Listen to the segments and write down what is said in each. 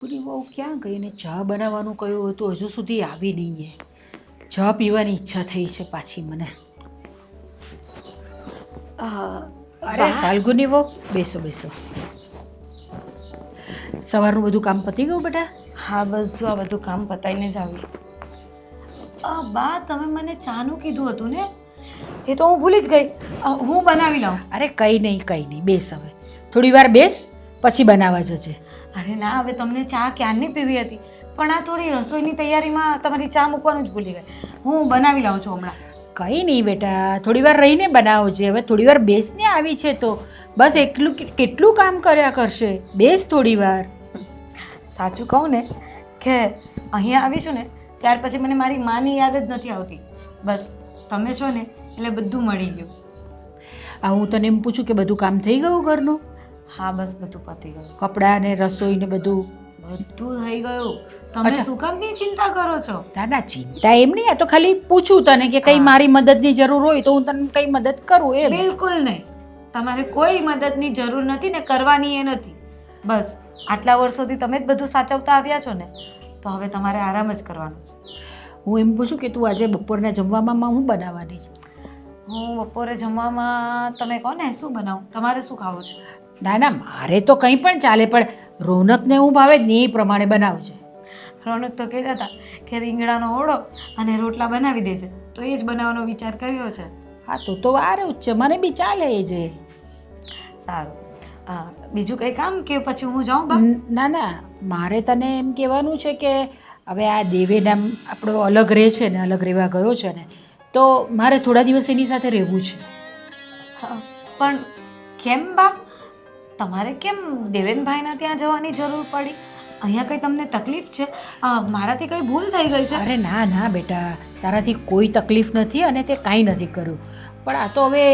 પૂરી બહુ ક્યાં ગઈ ને ચા બનાવવાનું કહ્યું હતું હજુ સુધી આવી નહીં. ચા પીવાની ઈચ્છા થઈ છે પાછી મને. અરે ફાલ્ગુની બહુ બેસો બેસો. સવારનું બધું કામ પતી ગયું બેટા? હા બસ જો આ બધું કામ પતાવીને જ આવી. બા તમે મને ચાનું કીધું હતું ને, એ તો હું ભૂલી જ ગઈ. હું બનાવી લઉં. અરે કંઈ નહીં બેસ હવે થોડી વાર બેસ પછી બનાવવા જજે. અરે ના હવે તમને ચા ક્યારની પીવી હતી, પણ આ થોડી રસોઈની તૈયારીમાં તમારી ચા મૂકવાનું જ ભૂલી ગઈ. હું બનાવી લાવું છું હમણાં. કંઈ નહીં બેટા થોડી વાર રહીને બનાવજે. હવે થોડી વાર બેસને આવી છે તો બસ એટલું કેટલું કામ કર્યા કરશે. બેસ થોડી વાર. સાચું કહું ને કે અહીંયા આવી છું ને ત્યાર પછી મને મારી માની યાદ જ નથી આવતી. બસ તમે છો ને એટલે બધું મળી ગયું. હું તને એમ પૂછું કે બધું કામ થઈ ગયું ઘરનું? હા બસ બધું પતી ગયું. કપડાં ને રસોઈ ને બધું થઈ ગયું. તમે શું કામની ચિંતા કરો છો? ના ચિંતા એમ નહીં, આ તો ખાલી પૂછું તને કે કઈ મારી મદદની જરૂર હોય તો હું તને કઈ મદદ કરું એમ. બિલકુલ નહીં, તમારે કોઈ મદદની જરૂર નથી ને કરવાની એ નથી. બસ આટલા વર્ષોથી તમે જ બધું સાચવતા આવ્યા છો ને, તો હવે તમારે આરામ જ કરવાનો છે. હું એમ પૂછું કે તું આજે બપોરના જમવામાં હું બનાવવાની છે? હું બપોરે જમવામાં તમે કહો ને શું બનાવું, તમારે શું ખાવું છે? ના મારે તો કંઈ પણ ચાલે, પણ રોનકને હું ભાવે ને એ પ્રમાણે બનાવજે. રોનક તો કહેતા હતા કે રીંગણાનો ઓળો અને રોટલા બનાવી દેજે, તો એ જ બનાવવાનો વિચાર કર્યો છે. હા તો વારે જ છે, મને બી ચાલે એ જે. સારું. બીજું કંઈ કામ કે પછી હું જાઉં બા? ના મારે તને એમ કહેવાનું છે કે હવે આ દેવેન આમ આપણો અલગ રહે છે ને, અલગ રહેવા ગયો છે ને, તો મારે થોડા દિવસ એની સાથે રહેવું છે. પણ કેમ બા, તમારે કેમ દેવેનભાઈના ત્યાં જવાની જરૂર પડી? અહીંયા કંઈ તમને તકલીફ છે? મારાથી કંઈ ભૂલ થઈ ગઈ છે? અરે ના બેટા, તારાથી કોઈ તકલીફ નથી અને તે કાંઈ નથી કર્યું. પણ આ તો હવે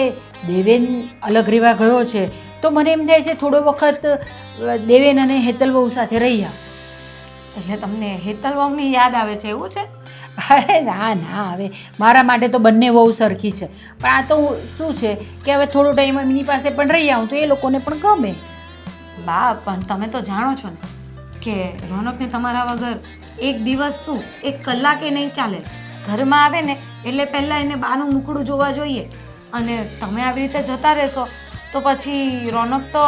દેવેન અલગ રહેવા ગયો છે તો મને એમ થાય છે થોડો વખત દેવેન અને હેતલ વહુ સાથે રહી આવ. એટલે તમને હેતલ વહુની યાદ આવે છે એવું છે? અરે ના હવે મારા માટે તો બંને વહુ સરખી છે, પણ આ તો શું છે કે હવે થોડો ટાઈમ એમની પાસે પણ રહી આવું તો એ લોકોને પણ ગમે. બા પણ તમે તો જાણો છો ને કે રોનકને તમારા વગર એક દિવસ શું એક કલાકે નહીં ચાલે. ઘરમાં આવે ને એટલે પહેલાં એને બાનું મુખડું જોવા જોઈએ, અને તમે આવી રીતે જતા રહેશો તો પછી રોનક તો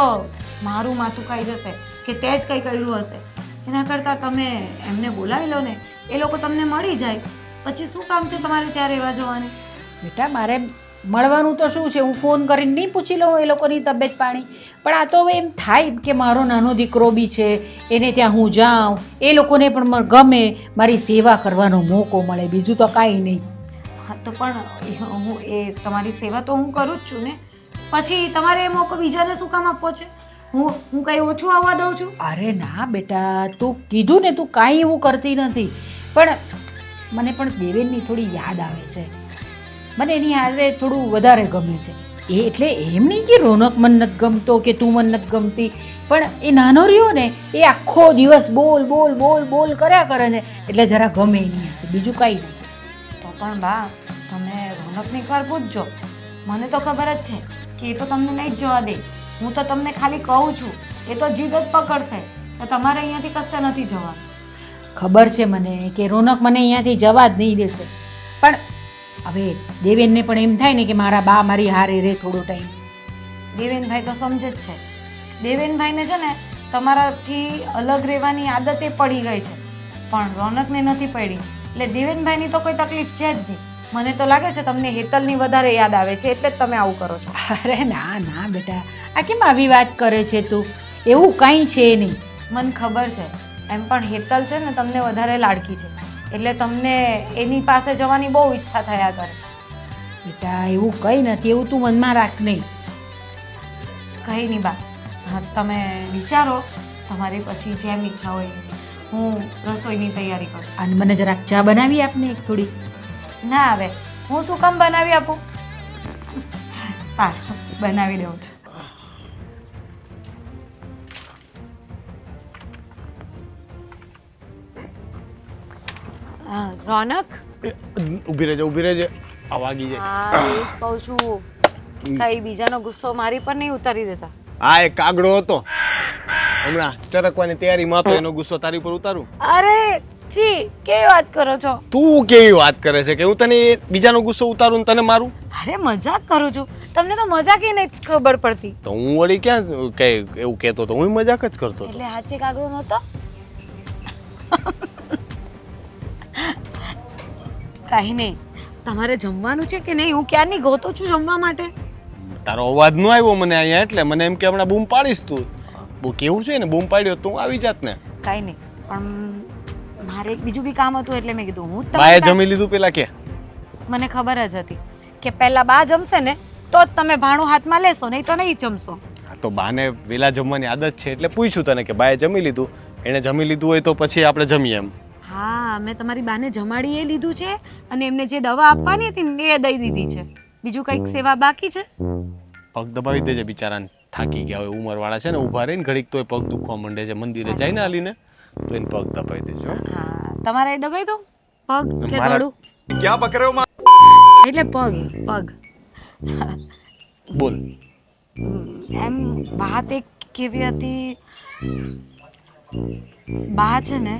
મારું માથું ખાઈ જશે કે તે જ કંઈ કર્યું હશે. એના કરતાં તમે એમને બોલાવી લો ને, એ લોકો તમને મળી જાય, પછી શું કામ છે તમારે ત્યાં રહેવા જવાની? બેટા મારે મળવાનું તો શું છે, હું ફોન કરીને નહીં પૂછી લઉં એ લોકોની તબિયત પાણી. પણ આ તો હવે એમ થાય કે મારો નાનો દીકરો બી છે, એને ત્યાં હું જાઉં, એ લોકોને પણ ગમે, મારી સેવા કરવાનો મોકો મળે, બીજું તો કાંઈ નહીં. હા તો પણ હું એ તમારી સેવા તો હું કરું જ છું ને, પછી તમારે એ મોકો બીજાને શું કામ આપવો છે? હું કંઈ ઓછું આવવા દઉં છું? અરે ના બેટા, તું કીધું ને તું કાંઈ એવું કરતી નથી, પણ મને પણ દેવેનની થોડી યાદ આવે છે. મને એની હારે થોડું વધારે ગમે છે. એ એટલે એમ નહીં કે રોનક મન નથી ગમતો કે તું મન નથી ગમતી, પણ એ નાનો રહ્યો ને એ આખો દિવસ બોલ કર્યા કરે ને એટલે જરા ગમે નહીં, બીજું કાંઈ નહીં. તો પણ બા તમે રોનકને એકવાર પૂછજો. મને તો ખબર જ છે કે એ તો તમને નહીં જ જવા દે. હું તો તમને ખાલી કહું છું, એ તો જીદ જ પકડશે તો તમારે અહીંયાથી કશે નથી જવા. ખબર છે મને કે રોનક મને અહીંયાથી જવા જ નહીં દેશે, પણ હવે દેવેનને પણ એમ થાય ને કે મારા બા મારી હારે રહે થોડો ટાઈમ. દેવેનભાઈ તો સમજે જ છે. દેવેનભાઈને છે ને તમારાથી અલગ રહેવાની આદત એ પડી ગઈ છે, પણ રોનકને નથી પડી. એટલે દેવેનભાઈની તો કોઈ તકલીફ છે જ નહીં. મને તો લાગે છે તમને હેતલની વધારે યાદ આવે છે એટલે જ તમે આવું કરો છો. અરે ના બેટા, આ કેમ આવી વાત કરે છે તું? એવું કાંઈ છે નહીં. મને ખબર છે, એમ પણ હેતલ છે ને તમને વધારે લાડકી છે, એટલે તમને એની પાસે જવાની બહુ ઈચ્છા થયા કરે. બેટા એવું કંઈ નથી, એવું તું મનમાં રાખ નહીં. કંઈ નહીં બા, હા તમે વિચારો, તમારી પછી જેમ ઈચ્છા હોય. હું રસોઈની તૈયારી કરું. અને મને જરાક ચા બનાવી આપને એક થોડી. ના હવે હું શું કામ બનાવી આપું? સારું બનાવી દઉં છું. રોનક ઊભી રહેજે આ વાગી જાય. હા એ જ કહું છું, કઈ બીજાનો ગુસ્સો મારી પર નહીં ઉતારી દેતા. આ એક કાગડો હતો, હમણાં ચરકવાની તૈયારીમાં તો એનો ગુસ્સો તારી પર ઉતારું. અરે છી, કેવી વાત કરો છો? તું કેવી વાત કરે છે કે હું તને બીજાનો ગુસ્સો ઉતારું ને તને મારું? અરે મજાક કરું છું, તમને તો મજાક ય નહીં ખબર પડતી. તો હું વળી ક્યાં કઈ એવું કહેતો તો, હું મજાક જ કરતો હતો. એટલે હાચે કાગડો નહોતો. કાંઈ નહીં, તમારે જમવાનું છે કે નહીં? હું ક્યારની ગોતું છું જમવા માટે. તારો અવાજ ન આવ્યો મને અહીંયા એટલે મને એમ કે હમણાં બૂમ પાડીશ તું. બહુ કેવું છે ને, બૂમ પાડ્યો તો હું આવી જાત ને. કાંઈ નહીં, પણ મારે એક બીજું બી કામ હતું એટલે મેં કીધું હું બાએ જમી લીધું પેલા કે? મને ખબર જ હતી કે પહેલા બા જમશે ને તો જ તમે ભાણું હાથમાં લેશો, નહીં તો નહીં જમશો. હા તો બાને વેલા જમવાની આદત છે એટલે પૂછ્યું તને કે બાએ જમી લીધું. એણે જમી લીધું હોય તો પછી આપણે જમીએ એમ. હા, મેં તમારી બાને જમાડી એ લીધું છે અને એમને જે દવા આપવાની હતી ને એ દઈ દીધી છે. બીજું કંઈક સેવા બાકી છે? પગ દબાવી દેજે બિચારાને, થાકી ગયા હોય ઉંમરવાળા છે ને, ઊભા રહીને ઘડીક તોય પગ દુખવા માંડે છે. મંદિરે જઈને હાલીને તો એને પગ દબાવી દેજો. હા, તમારે એ દબાઈ દઉં પગ કે મારા- ગળું? ક્યાં પકડે એટલે પગ પગ. બોલ. એમ વાત એક કેવી હતી, બા છે ને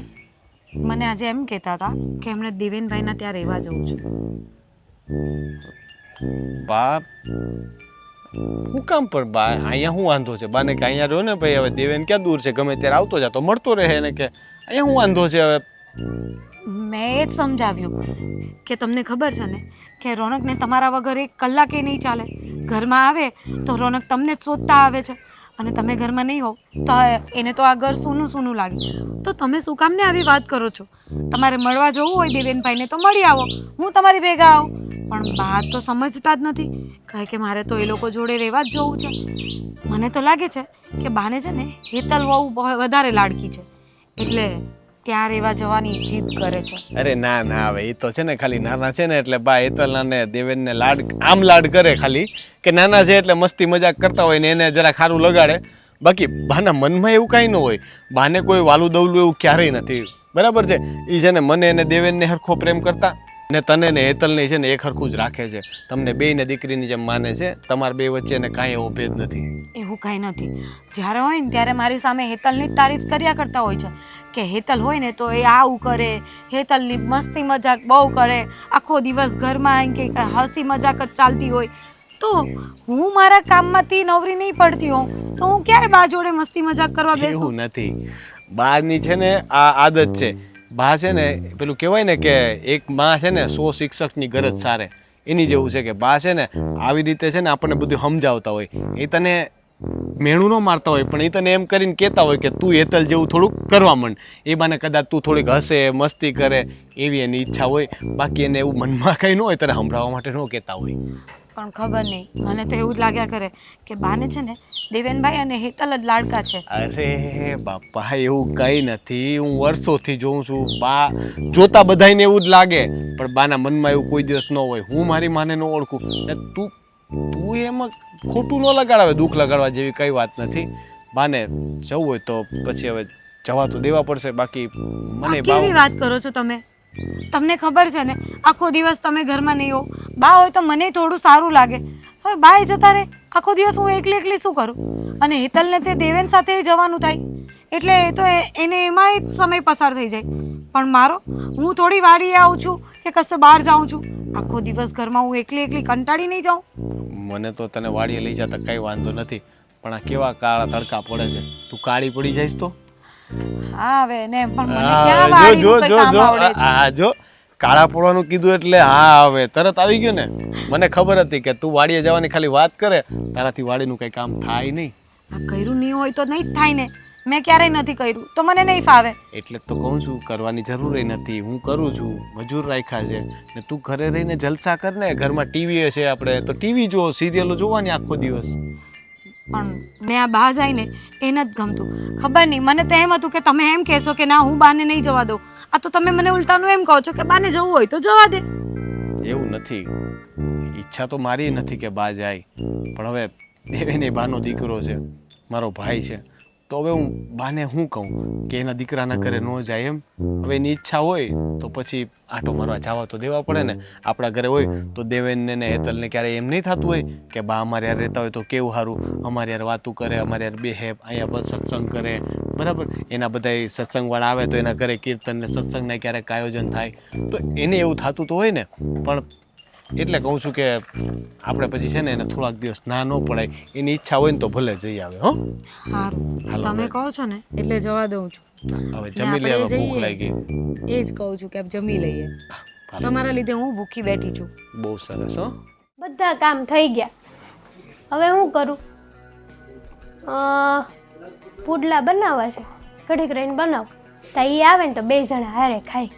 મને આજે એમ કહેતા હતા કે એમણે દેવેનભાઈના ત્યાં રહેવા જવું છે. બા હું કામ પણ બા અહીંયા શું વાંધો છે? બાને કે અહીંયા રહ્યો ને ભાઈ, હવે દેવેન ક્યાં દૂર છે, ગમે ત્યારે આવતો જાતો મળતો રહે ને, કે અહીંયા શું વાંધો છે હવે? મેં એ જ સમજાવ્યું કે તમને ખબર છે ને કે રોનકને તમારા વગર એક કલાકે નહીં ચાલે. ઘરમાં આવે તો રોનક તમને જ શોધતા આવે છે અને તમે ઘરમાં નહીં હોવ તો એને તો આ ઘર સૂનું સૂનું લાગે. તો તમે શું કામને આવી વાત કરો છો? તમારે મળવા જવું હોય દેવેનભાઈને તો મળી આવો, હું તમારી ભેગા આવું. પણ બા તો સમજતા જ નથી, કહે કે મારે તો એ લોકો જોડે રહેવા જ જવું છે. મને તો લાગે છે કે બાને છે ને હેતલ બહુ વધારે લાડકી છે એટલે ત્યાં રહેવા જવાની જીદ કરે છે. અરે ના ના, હવે એ તો છે ને ખાલી નાના છે ને એટલે બા હેતલના ને દેવેનને લાડ આમ લાડ કરે, ખાલી કે નાના છે એટલે મસ્તી મજાક કરતા હોય ને એને જરા ખારું લગાડે. બાકી બાના મનમાં એવું કાંઈ ન હોય. બાને કોઈ વાલું દવલું એવું ક્યારેય નથી, બરાબર છે? એ છે ને મને એને દેવેનને હરખો પ્રેમ કરતા ને તને ને હેતલને છે ને એક હરખું જ રાખે છે. તમને બેયને દીકરીની જેમ માને છે. તમારા બે વચ્ચે ને કાંઈ એવો ભેદ નથી. એવું કાંઈ નથી. જ્યારે હોય ને ત્યારે મારી સામે હેતલની જ તારીફ કર્યા કરતા હોય છે કે હેતલ હોય ને તો એ આવું કરે, હેતલની મસ્તી મજાક બહુ કરે, આખો દિવસ ઘરમાં કે હસી મજાક જ ચાલતી હોય. તો હું મારા કામમાંથી નવરી નહીં પડતી હોઉં તો હું ક્યારે બા જોડે મસ્તી મજાક કરવા બેસું? એવું નથી. બાની છે ને આ આદત છે. બા છે ને પેલું કહેવાય ને કે એક માં છે ને 100 શિક્ષકની ગરજ સારે, એની જેવું છે કે બા છે ને આવી રીતે છે ને આપણને બધું સમજાવતા હોય. એ તને મેણું ન મારતા હોય પણ એ તને એમ કરીને કહેતા હોય કે તું હેતલ જેવું થોડુંક કરવા માંડ. એ બાને કદાચ તું થોડીક હસે મસ્તી કરે એવી એની ઈચ્છા હોય. બાકી એને એવું મનમાં કંઈ ન હોય, તને સંભળાવવા માટે ન કહેતા હોય. પણ ખબર નહીં, મને તો એવું જ લાગ્યા કરે કે બાને છે ને દેવેનભાઈ અને હેતલ જ લાડકા છે. અરે બાપા, એવું કંઈ નથી. હું વર્ષોથી જોઉં છું. બા જોતા બધાયને એવું જ લાગે પણ બાના મનમાં એવું કોઈ દિવસ ન હોય. હું મારી માને ન ઓળખું ને તું એમાં ખોટું ન લગાડાવે. દુઃખ લગાડવા જેવી કઈ વાત નથી. બાને જવું હોય તો પછી હવે જવા તો દેવા પડશે. બાકી મને કેવી વાત કરો છો તમે? તમને ખબર છે ને આખો દિવસ તમે ઘરમાં નહીં હો, બા હોય તો મને થોડું સારું લાગે. હવે બાએ જતા રહે, આખો દિવસ હું એકલી એકલી શું કરું? અને હેતલને તે દેવેન સાથે જવાનું થાય એટલે એ તો એને એમાંય સમય પસાર થઈ જાય. પણ મારો, હું થોડી વાડીએ આવું છું કે કશે બહાર જાઉં છું, આખો દિવસ ઘરમાં હું એકલી એકલી કંટાળી નહીં જાઉં? મને તો તને વાડીએ લઈ જતા કઈ વાંધો નથી પણ આ કેવા કાળા તડકા પડે છે, તું કાળી પડી જઈશ તો? હા હવે ને પણ મને ક્યાં વાડીનું કંઈ કામ આવડે છે? આ જો કાળા પડવાનું કીધું એટલે હા હવે તરત આવી ગયું ને. મને ખબર હતી કે તું વાડીએ જવાની ખાલી વાત કરે, તારાથી વાડીનું કઈ કામ થાય નહીં. આ કર્યું નહીં હોય તો નહીં જ થાય ને. મેં ક્યારેય નથી કર્યું તો મને નહીં ફાવે. એટલે તો કહું છું કરવાની જરૂર નથી. હું કરું છું, મજૂર રાખ્યા છે ને તું ઘરે રહીને જલસા કર ને. ઘરમાં ટીવી છે આપણે તો ટીવી જો, સિરિયલો જોવાની આખો દિવસ. પણ મેં આ બહાર જાય ને એને જ ગમતું. ખબર નહીં, મને તો એમ હતું કે તમે એમ કહેશો કે ના હું બાને નહીં જવા દઉં. આ તો તમે મને ઉલટાનું એમ કહો છો કે બાને જવું હોય તો જવા દે. એવું નથી. ઈચ્છા તો મારી નથી કે બા જાય પણ હવે દેવેને બાનો દીકરો છે, મારો ભાઈ છે. તો હવે હું બાને શું કહું કે એના દીકરાના ઘરે ન જાય એમ? હવે એની ઈચ્છા હોય તો પછી આંટો મારવા જવા તો દેવા પડે ને. આપણા ઘરે હોય તો દેવેનને ને હેતલને ક્યારે એમ નહીં થતું હોય કે બા અમારે યાર રહેતા હોય તો કેવું સારું, અમારે યાર વાતું કરે, અમારે યાર બેહે, અહીંયા પર સત્સંગ કરે, બરાબર? એના બધા સત્સંગવાળા આવે તો એના ઘરે કીર્તન ને સત્સંગના ક્યારેક આયોજન થાય તો એને એવું થતું તો હોય ને. પણ એટલે કહું છું કે આપણે પછી છે ને એને થોડાક દિવસ ના ન પડાય. એની ઈચ્છા હોય ને તો ભલે જઈ આવે. હો, સારું, તમે કહો છો ને એટલે જવા દઉં છું. હવે જમી લે, હવે ભૂખ લાગી. એ જ કહું છું કે જમી લઈએ. તમારા લીધે હું ભૂખી બેઠી છું. બહુ સરસ. હો, બધા કામ થઈ ગયા. હવે હું કરું? પુડલા બનાવવા છે, ઘડીક રહીને બનાવ. તો એ આવે ને તો 2 જણા હારે ખાય.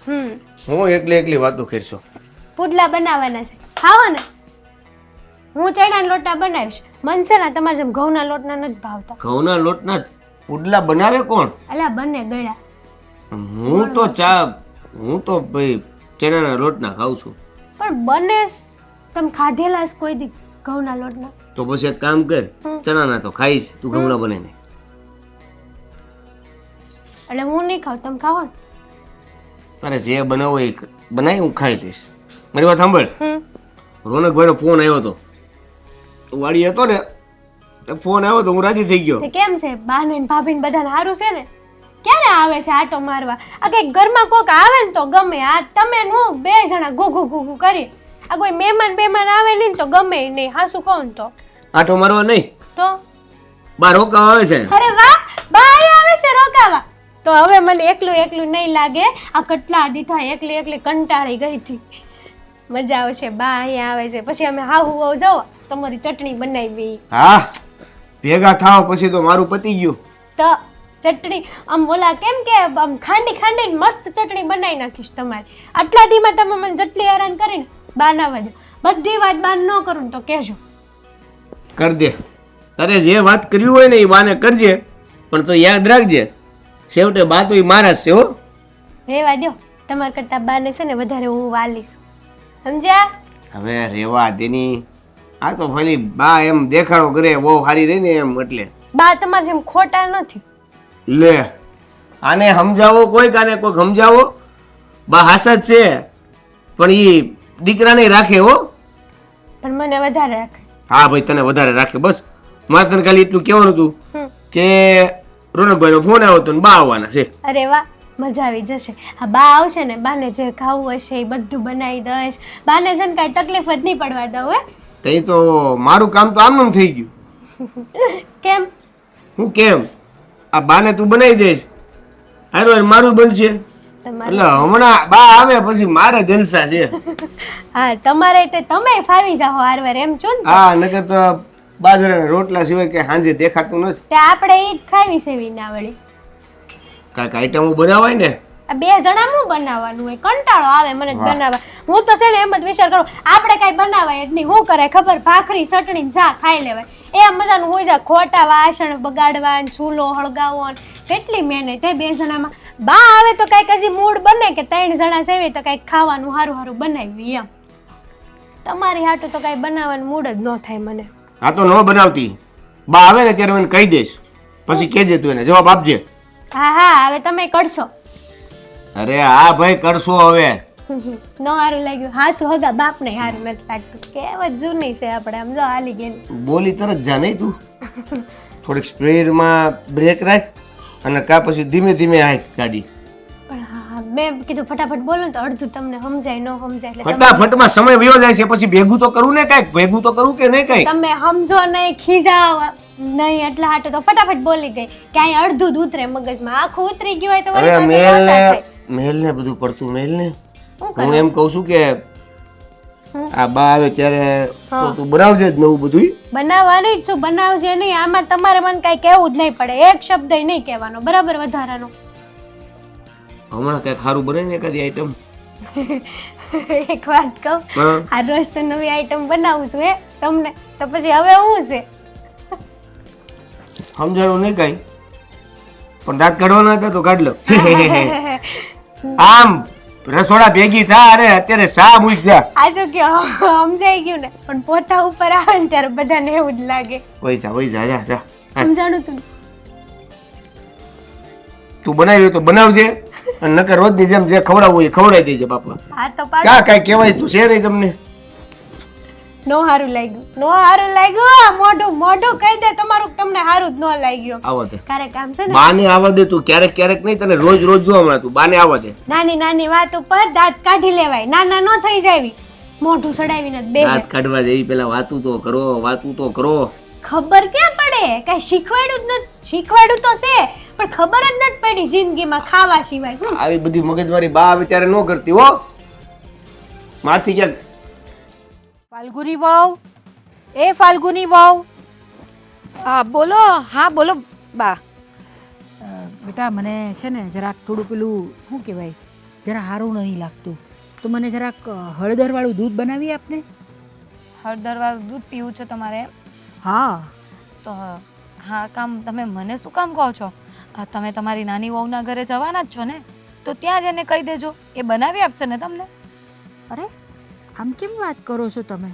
હું એકલી વાતો કરશો. પુડલા બનાવવાના છે, ખાવાના. હું ચણાના લોટના બનાવીશ. મન છે ને તમારે જેમ ઘઉંના લોટના નથી ભાવતા. ઘઉંના લોટના પુડલા બનાવે કોણ? અલા બંને ગળ્યા. હું તો ભાઈ ચણાના લોટના ખાઉં છું. પણ બને તમે ખાધેલા છે કોઈ દી ઘઉંના લોટના? તો પછી એક કામ કર, ચણાના તો ખાઈશ, તું ઘઉંના બનાવીને. એટલે હું નહીં ખાઉં, તમે ખાઓ ને. તારે જે બનાવો એ બનાવી, હું ખાઈ લઈશ. મારી વાત સાંભળ. રોનકભાઈનો ફોન આવ્યો હતો, વાડી હતો ને, ફોન આવ્યો તો હું રાજી થઈ ગયો. તે કેમ છે? બા ને ભાભી ને બધાને સારું છે ને? ક્યારે આવે છે આટો મારવા? આ કઈક ઘરમાં કોક આવે ને તો ગમે. આ તમે હું 2 જણા ગુગુ ગુગુ કરી. આ કોઈ મહેમાન આવે નહીં તો ગમે નહીં. હાસુ કહું ને તો આટો મારવા નહીં તો બા રોકાવા આવે છે. અરે વાહ, બા અહીંયા આવે છે રોકાવા. તો હવે મને એકલું નહીં લાગે. આ કેટલા દીધા એકલી કંટાળી ગઈ હતી. મજા આવશે. બા અહીંયા આવે છે પછી અમે હાહુ હાવ જાઓ તમારી ચટણી બનાવી. હા, ભેગા થાવ પછી તો મારું પતી ગયું. તો ચટણી આમ ઓલા કેમ કે આમ ખાંડીને મસ્ત ચટણી બનાવી નાખીશ તમારી. આટલા દીમાં તમે મને જેટલી હેરાન કરીને બાના વાજો. બધી વાત બાન ન કરું ને તો કહેજો. કર દે. તારે જે વાત કરવી હોય ને એ બાને કરજે, પણ તો યાદ રાખજે છેવટે બા તો મારા જ છે. હો, રેવા દો. તમારા કરતા બાને છે ને વધારે હું વાલીશ, સમજ્યા? હવે રેવા દેની. આ તો ખાલી બા એમ દેખાડો કરે બહુ સારી રહી ને એમ, એટલે બા તમારે જેમ ખોટા નથી. લે, આને સમજાવો, કોઈ કાને કોઈ સમજાવો. બા હાસા જ છે, પણ ઈ દીકરાને રાખે. હો, પણ મને વધારે રાખે. હા ભાઈ, તને વધારે રાખે. બસ મારે તને ખાલી એટલું કહેવાનું હતું કે રોનકભાઈનો ફોન આવ્યો હતો ને બા આવવાના છે. અરે વાહ, મજા આવી જશે. હા, બા આવશે ને બાને જે ખાવું હશે એ બધું બનાવી દઈશ. બાને છે ને કાંઈ તકલીફ જ નહીં પડવા દઉં. તે તો મારું કામ તો આમનું થઈ ગયું. કેમ? હું કેમ? આ બાને તું બનાવી દઈશ, હારું હારું મારું બનશે. એટલે હમણાં બા આવે પછી મારે જલસા છે. હા, તમારે તે તમે ફાવી જાઓ હારવાર એમ છો ને. હા, નકર તો બાજરાના રોટલા સિવાય કે સાંજે દેખાતું નથી. તે આપણે ઈ જ ખાવી છે વિનાવળી. કાંઈક આઈટમો બનાવાય ને. આ 2 જણાનું બનાવવાનું હોય, કંટાળો આવે મને જ બનાવવા. હું તો છે ને એમ જ વિચાર કરું આપણે કાંઈ બનાવાય જ નહીં. શું કરે ખબર? ભાખરી ચટણી ચા ખાઈ લેવાય. એ મજાનું હોય જાય. ખોટા વાસણ બગાડવા, ચૂલો હળગાવો, કેટલી મહેનત. 2 જણામાં બા આવે તો કાંઈક હજી મૂડ બને કે 3 જણા સેવી તો કાંઈક ખાવાનું સારું બનાવી એમ. તમારી હાટું તો કાંઈ બનાવવાનું મૂડ જ ન થાય મને. આ તો ન બનાવતી. બા આવે ને ત્યારે મને કહી દઈશ, પછી કહેજે તું એને જવાબ આપજે. હા, હવે તમે કરશો. અરે હા ભાઈ, કરશો હવે. ન સારું લાગ્યું? હા, શું હગા બાપ ને સારું નથી લાગતું. કેવત જૂની છે આપણે. આમ જો હાલી ગઈ. બોલી તરત જા નહીં તું. થોડીક સ્પીડમાં બ્રેક રાખ અને કા પછી ધીમે ધીમે હાક ગાડી. પણ હા, મેં કીધું ફટાફટ બોલો ને તો અડધું તમને સમજાય ન સમજાય એટલે ફટાફટમાં સમય વયો જાય છે, પછી ભેગું તો કરવું ને, કાંઈક ભેગું તો કરવું કે નહીં કાંઈ. તમે સમજો નહીં, ખીજાવ નહીં, એટલા હાટું તો ફટાફટ બોલી ગઈ. ક્યાંય અડધું જ ઉતરે મગજમાં, આખું ઉતરી ગયું હોય તો વળી પાછું ન થાય. મેલ ને બધું પડતું મેલ ને. હું એમ કઉ છું કે આ બા આવે ત્યારે તો તું બનાવજે જ નવું બધું. બનાવવાની જ છું, બનાવજે નહીં. આમાં તમારે મને કાંઈ કહેવું જ નહીં પડે, એક શબ્દ નહીં કહેવાનો, બરાબર? વધારાનો હમણાં કઈ ખારું બને ને એકાદી આઈટમ. એક વાત કહું, આ રોજ તો નવી આઈટમ બનાવું છું તમને, તો પછી હવે હું છે સમજાણું નહીં કાંઈ, પણ દાંત કાઢવાના હતા તો કાઢ લો. આમ રસોડા ભેગી થા. અરે અત્યારે સા મૂક જા. આજો કે સમજાઈ ગયું ને, પણ પોતા ઉપર આવે ને ત્યારે બધાને એવું જ લાગે. વઈ જા જા જા. સમજાણું તું તું બનાવી હોય તો બનાવજે અને નકર રોજની જેમ જે ખવડાવવું હોય એ ખવડાવી દેજે બાપા. આ તો પાછું ક્યાં કાંઈ કહેવાય તું છે નહીં તમને. નો હારું લાગ્યું, નો હારું લાગ્યું. મોઢું મોઢું કહી દે તમારું તમને હારું જ ન લાગ્યું. આવો તે ક્યારે કામ છે ને બાને આવવા દે તું, ક્યારેક ક્યારેક નહીં, તને રોજ રોજ જો હમણાં તું બાને આવવા દે. નાની નાની વાત ઉપર દાંત કાઢી લેવાય, નાના ન થઈ જાવી. મોઢું સડાવીને જ બે હાથ કાઢવા જેવી પેલા વાતું તો કરો, વાતું તો કરો. ખબર ક્યાં પડે? કઈ શીખવાડ્યું જ નથી. શીખવાડ્યું તો છે પણ ખબર જ નથી પડી જિંદગીમાં ખાવા સિવાય. આવી બધી મગજમારી બા વિચારે ન કરતી હો. મારથી ક્યાંક ફાલ્ગુની વહુ, એ ફાલ્ગુની વહુ. હા બોલો. હા બોલો બા. બેટા મને છે ને જરાક થોડું પેલું શું કહેવાય જરા સારું નહીં લાગતું, તો મને જરાક હળદરવાળું દૂધ બનાવી આપને. હળદરવાળું દૂધ પીવું છે તમારે? હા. તો હા કામ તમે મને શું કામ કહો છો? તમે તમારી નાની વહુના ઘરે જવાના જ છો ને, તો ત્યાં જઈને કહી દેજો, એ બનાવી આપશે ને તમને. અરે આમ કેમ વાત કરો છો તમે?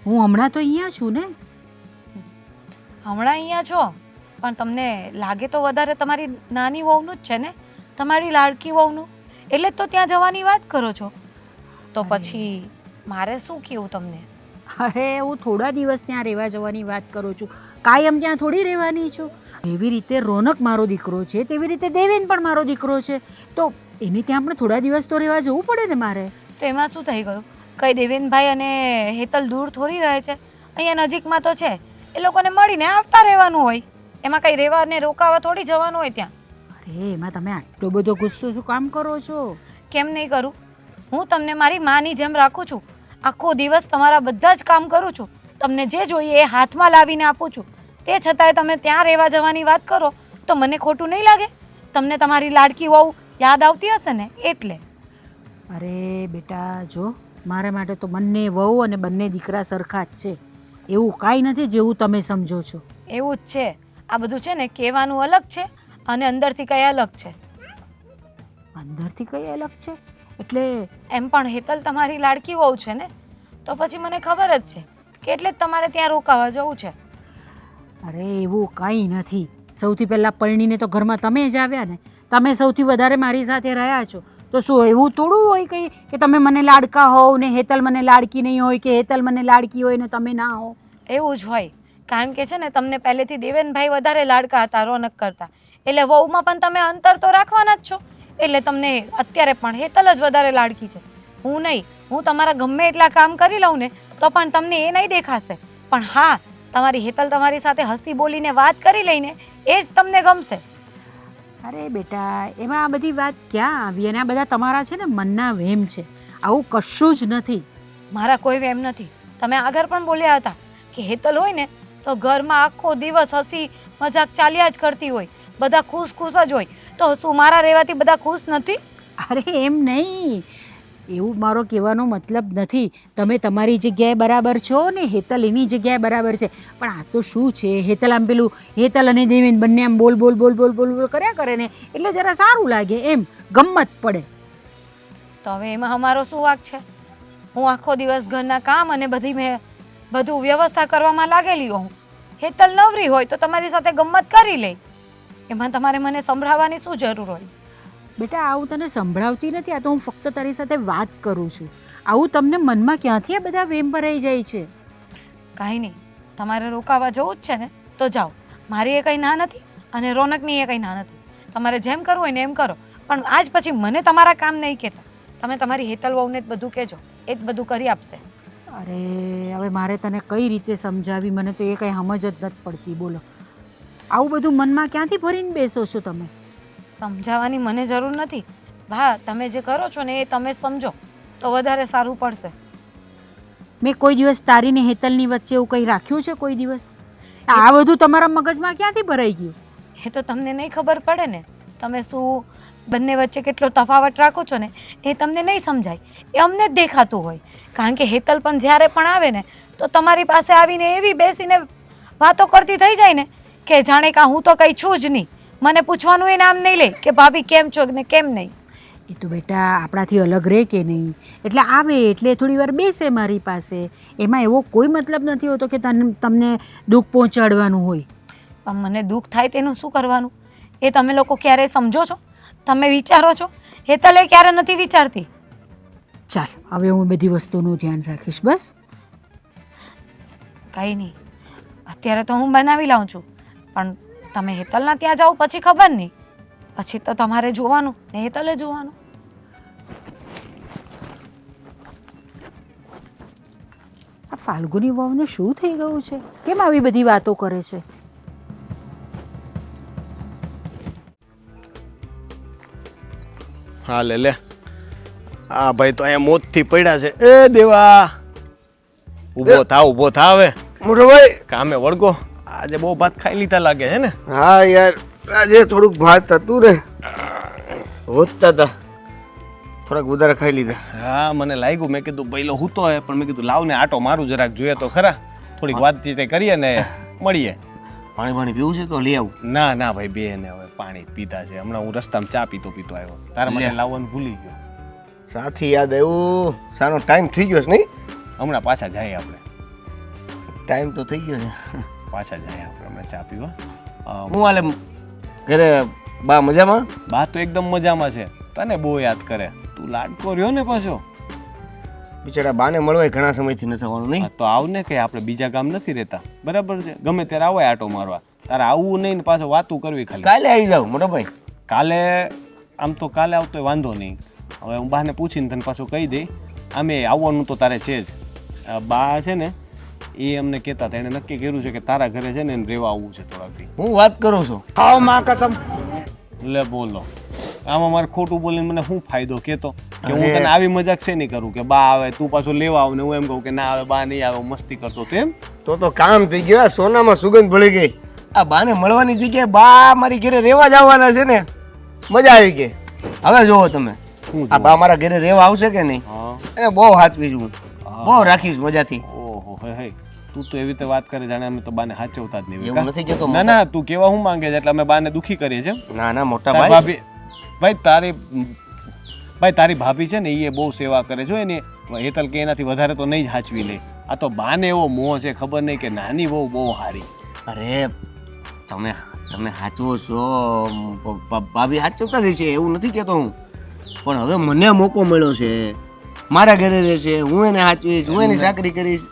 હું હમણાં તો અહીંયા છું ને. હમણાં અહીંયા છો પણ તમને લાગે તો વધારે તમારી નાની વહુનું જ છે ને, તમારી લાડકી વહુનું, એટલે જ તો ત્યાં જવાની વાત કરો છો. તો પછી મારે શું કહેવું તમને? અરે હું થોડા દિવસ ત્યાં રહેવા જવાની વાત કરું છું, કાયમ ત્યાં થોડી રહેવાની છું. એવી રીતે રોનક મારો દીકરો છે તેવી રીતે દેવેન પણ મારો દીકરો છે, તો એની ત્યાં પણ થોડા દિવસ તો રહેવા જવું પડે ને મારે. તો એમાં શું થઈ ગયું? કઈ દેવેનભાઈ અને હેતલ દૂર થોડી રહે છે, અહીંયા નજીકમાં તો છે. એ લોકોને મળીને આવતા રહેવાનું હોય, એમાં કઈ રહેવા ને રોકાવા થોડી જવાનું હોય ત્યાં. અરે એમાં તમે આટલો બધો ગુસ્સો શું કામ કરો છો? કેમ નહીં કરું? હું તમને મારી માની જેમ રાખું છું. આખો દિવસ તમારા બધા જ કામ કરું છું, તમને જે જોઈએ એ હાથમાં લાવીને આપું છું. તે છતાંય તમે ત્યાં રહેવા જવાની વાત કરો તો મને ખોટું નહીં લાગે? તમને તમારી લાડકી વહુ યાદ આવતી હશે ને એટલે. અરે બેટા જો, મારા માટે તો બંને વહુ અને બંને દીકરા સરખા જ છે, એવું કાંઈ નથી જેવું તમે સમજો છો. એવું જ છે. આ બધું છે ને કહેવાનું અલગ છે અને અંદરથી કંઈ અલગ છે. અંદરથી કઈ અલગ છે એટલે? એમ પણ હેતલ તમારી લાડકી વહુ છે ને, તો પછી મને ખબર જ છે કે એટલે જ તમારે ત્યાં રોકાવા જવું છે. અરે એવું કાંઈ નથી. સૌથી પહેલાં પરણીને તો ઘરમાં તમે જ આવ્યા ને, તમે સૌથી વધારે મારી સાથે રહ્યા છો, તો શું એવું થોડું હોય કંઈ કે તમે મને લાડકા હોવ ને હેતલ મને લાડકી નહીં હોય, કે હેતલ મને લાડકી હોય ને તમે ના હો? એવું જ હોય, કારણ કે છે ને તમને પહેલેથી દેવેનભાઈ વધારે લાડકા હતા રોનક કરતા, એટલે વહુમાં પણ તમે અંતર તો રાખવાના જ છો, એટલે તમને અત્યારે પણ હેતલ જ વધારે લાડકી છે. હું નહીં, હું તમારા ગમે એટલા કામ કરી લઉં ને તો પણ તમને એ નહીં દેખાશે, પણ હા તમારી હેતલ તમારી સાથે હસી બોલીને વાત કરી લઈને એ જ તમને ગમશે. અરે બેટા એમાં આ બધી વાત ક્યાં આવી? અને આ બધા તમારા છે ને મનના વહેમ છે, આવું કશું જ નથી. મારા કોઈ વેમ નથી. તમે આગળ પણ બોલ્યા હતા કે હેતલ હોય ને તો ઘરમાં આખો દિવસ હસી મજાક ચાલ્યા જ કરતી હોય, બધા ખુશ ખુશ જ હોય, તો શું મારા રહેવાથી બધા ખુશ નથી? અરે એમ નહીં, એવું મારો કહેવાનો મતલબ નથી. તમે તમારી જગ્યાએ બરાબર છો ને હેતલ એની જગ્યાએ બરાબર છે, પણ આ તો શું છે, હેતલ આમ પેલું હેતલ અને દેવેન બંને આમ બોલ બોલ બોલ બોલ બોલ બોલ કર્યા કરે ને એટલે જરા સારું લાગે, એમ ગમત પડે. તો હવે એમાં અમારો શું વાંક છે? હું આખો દિવસ ઘરના કામ અને બધું વ્યવસ્થા કરવામાં લાગેલી હોઉં, હેતલ નવરી હોય તો તમારી સાથે ગમત કરી લે, એમાં તમારે મને સંભળાવવાની શું જરૂર હોય? બેટા આવું તને સંભળાવતી નથી, આ તો હું ફક્ત તારી સાથે વાત કરું છું. આવું તમને મનમાં ક્યાંથી આ બધા વેમ ભરાઈ જાય છે? કાંઈ નહીં, તમારે રોકાવા જવું જ છે ને તો જાઓ, મારી એ કંઈ ના નથી અને રોનકની એ કંઈ ના નથી. તમારે જેમ કરવું હોય ને એમ કરો, પણ આજ પછી મને તમારા કામ નહીં કહેતા. તમે તમારી હેતલ વહુને જ બધું કહેજો, એ જ બધું કરી આપશે. અરે હવે મારે તને કઈ રીતે સમજાવી, મને તો એ કંઈ સમજ જ નથી પડતી. બોલો આવું બધું મનમાં ક્યાંથી ભરીને બેસો છો તમે? સમજાવવાની મને જરૂર નથી. હા તમે જે કરો છો ને એ તમે સમજો તો વધારે સારું પડશે. મેં કોઈ દિવસ તારી ને હેતલની વચ્ચે એવું કંઈ રાખ્યું છે કોઈ દિવસ? આ બધું તમારા મગજમાં ક્યાંથી ભરાઈ ગયું? એ તો તમને નહીં ખબર પડે ને, તમે શું બંને વચ્ચે કેટલો તફાવત રાખો છો ને એ તમને નહીં સમજાય, એ અમને જ દેખાતું હોય. કારણ કે હેતલ પણ જ્યારે પણ આવે ને તો તમારી પાસે આવીને એવી બેસીને વાતો કરતી થઈ જાય ને કે જાણે કે હું તો કંઈ છું જ નહીં, મને પૂછવાનું એ નામ નહીં લે કે ભાભી કેમ છો ને કેમ નહીં. એ તો બેટા આપણાથી અલગ રહે કે નહીં, એટલે આવે એટલે થોડી વાર બેસે મારી પાસે, એમાં એવો કોઈ મતલબ નથી હોતો કે તમને દુઃખ પહોંચાડવાનું હોય. પણ મને દુઃખ થાય તેનું શું કરવાનું એ તમે લોકો ક્યારેય સમજો છો? તમે વિચારો છો? હેતલે ક્યારે નથી વિચારતી. ચાલ હવે હું બધી વસ્તુનું ધ્યાન રાખીશ બસ. કંઈ નહીં, અત્યારે તો હું બનાવી લાવું છું, પણ તમે હેતલના ત્યાં જાઓ પછી ખબર નહીં. પછી તો તમારે જોવાનું ને હેતલે જોવાનું. આ ફાલ્ગુની વહુને શું થઈ ગયું છે? કેમ આવી બધી વાતો કરે છે? હા લે આ ભાઈ તો અહીંયા મોતથી પડ્યા છે. એ દેવા, ઊભો થા હવે. મોટો ભાઈ. કામે વળગો. આજે બહુ ભાત ખાઈ લીધા લાગે છે ને? હા યાર, આજે થોડુંક ભાત હતું ને, હોતતા હતા, થોડાક વધારે ખાઈ લીધા. હા મને લાગ્યું, મેં કીધું પહેલો હું તો હે, પણ મેં કીધું લાવ ને આટો મારું જરાક, જોઈએ તો ખરા, થોડીક વાતચીત કરીએ ને મળીએ. પાણી પીવું છે તો લઈ આવું. ના ભાઈ, બે ને હવે પાણી પીધા છે. હમણાં હું રસ્તામાં ચા પીતો આવ્યો, તારા માટે લાવવાનું ભૂલી ગયો. સાથી યાદ આવ્યું, સાનો ટાઈમ થઈ ગયો છે નહીં? હમણાં પાછા જાય આપણે. ટાઈમ તો થઈ ગયો છે, પાછા જાય આપણે હમણાં ચા પીવા. હું હાલે ઘરે બા મજામાં? બા તો એકદમ મજામાં છે, તને બહુ યાદ કરે. તું લાડકો રહ્યો ને પાછો. બિચારા બાને મળવાય ઘણા સમયથી નથી આવવાનું નહીં. તો આવ ને કે આપણે બીજા ગામ નથી રહેતા, બરાબર છે? ગમે ત્યારે આવાય આટો મારવા. તારે આવવું નહીં ને પાછો વાતું કરવી ખાલી. કાલે આવી જાવ મોટો ભાઈ. કાલે આમ તો કાલે આવતો વાંધો નહીં. હવે હું બાને પૂછીને તને પાછું કહી દઈ. આમે આવવાનું તો તારે છે જ. બા છે ને એ અમને કહેતા હતા, એને નક્કી કર્યું છે કે તારા ઘરે છે ને એને રહેવા આવવું છે થોડાક. હું વાત કરું છું. આવ માં કસમ. લે બોલો, આમાં મારે ખોટું બોલીને મને શું ફાયદો કહેતો કે હું તને આવી મજાક છે નહીં કરું કે બા આવે તું પાછો લેવા આવ ને હું એમ કહું કે ના આવે બા નહીં આવે, મસ્તી કરતો તો એમ. તો કામ થઈ ગયું. સોનામાં સુગંધ ભળી ગઈ. આ બાને મળવાની જગ્યાએ બા મારી ઘરે રહેવા જ આવવાના છે ને, મજા આવી ગઈ. હવે જોવો તમે, આ બા મારા ઘરે રહેવા આવશે કે નહીં, એને બહુ હાચવી છું, બહુ રાખીશ મજાથી. ઓહો હે, તું તો એવી રીતે વાત કરે જાણે અમે તો બાને હાચવતા જ નહીં. એવું નથી કહેતો. ના તું કેવા હું માંગે છે એટલે અમે બાને દુખી કરીએ છીએ? ના મોટા ભાભી, ભાઈ તારી ભાભી છે ને એ બહુ સેવા કરે છે એની. હેતલ કે એનાથી વધારે તો નહીં જ હાચવી લે. આ તો બાને એવો મોહ છે, ખબર નહીં કે નાની બહુ બહુ હારી. અરે તમે હાચવો છો, ભાભી હાચવતા જ છે, એવું નથી કહેતો હું. પણ હવે મને મોકો મળ્યો છે, મારા ઘરે રહેશે, હું એને હાચવીશ, હું એની ચાકરી કરીશ,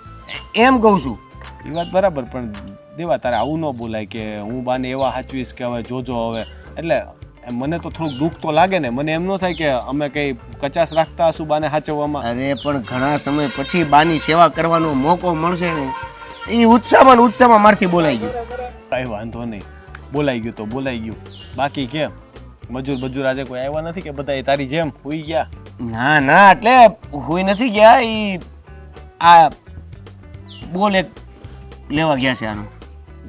એમ કહું છું. એ વાત બરાબર, પણ દેવા તારે આવું ન બોલાય કે હું બાને એવા હાચવીશ કે હવે જોજો હવે. એટલે મને તો થોડુંક દુઃખ તો લાગે ને. મને એમ ન થાય કે અમે કઈ કચાશ રાખતા હશું બાને હાચવવામાં. અરે પણ ઘણા સમય પછી બાની સેવા કરવાનો મોકો મળશે ને, એ ઉત્સાહમાં મારથી બોલાઈ ગયું. કઈ વાંધો નહીં, બોલાઈ ગયું તો બોલાઈ ગયું. બાકી કેમ મજૂર આજે કોઈ આવ્યા નથી કે બધા તારી જેમ હોઈ ગયા? ના એટલે હોઈ નથી ગયા. એ આ બોલ એક લેવા ગયા છે આનું.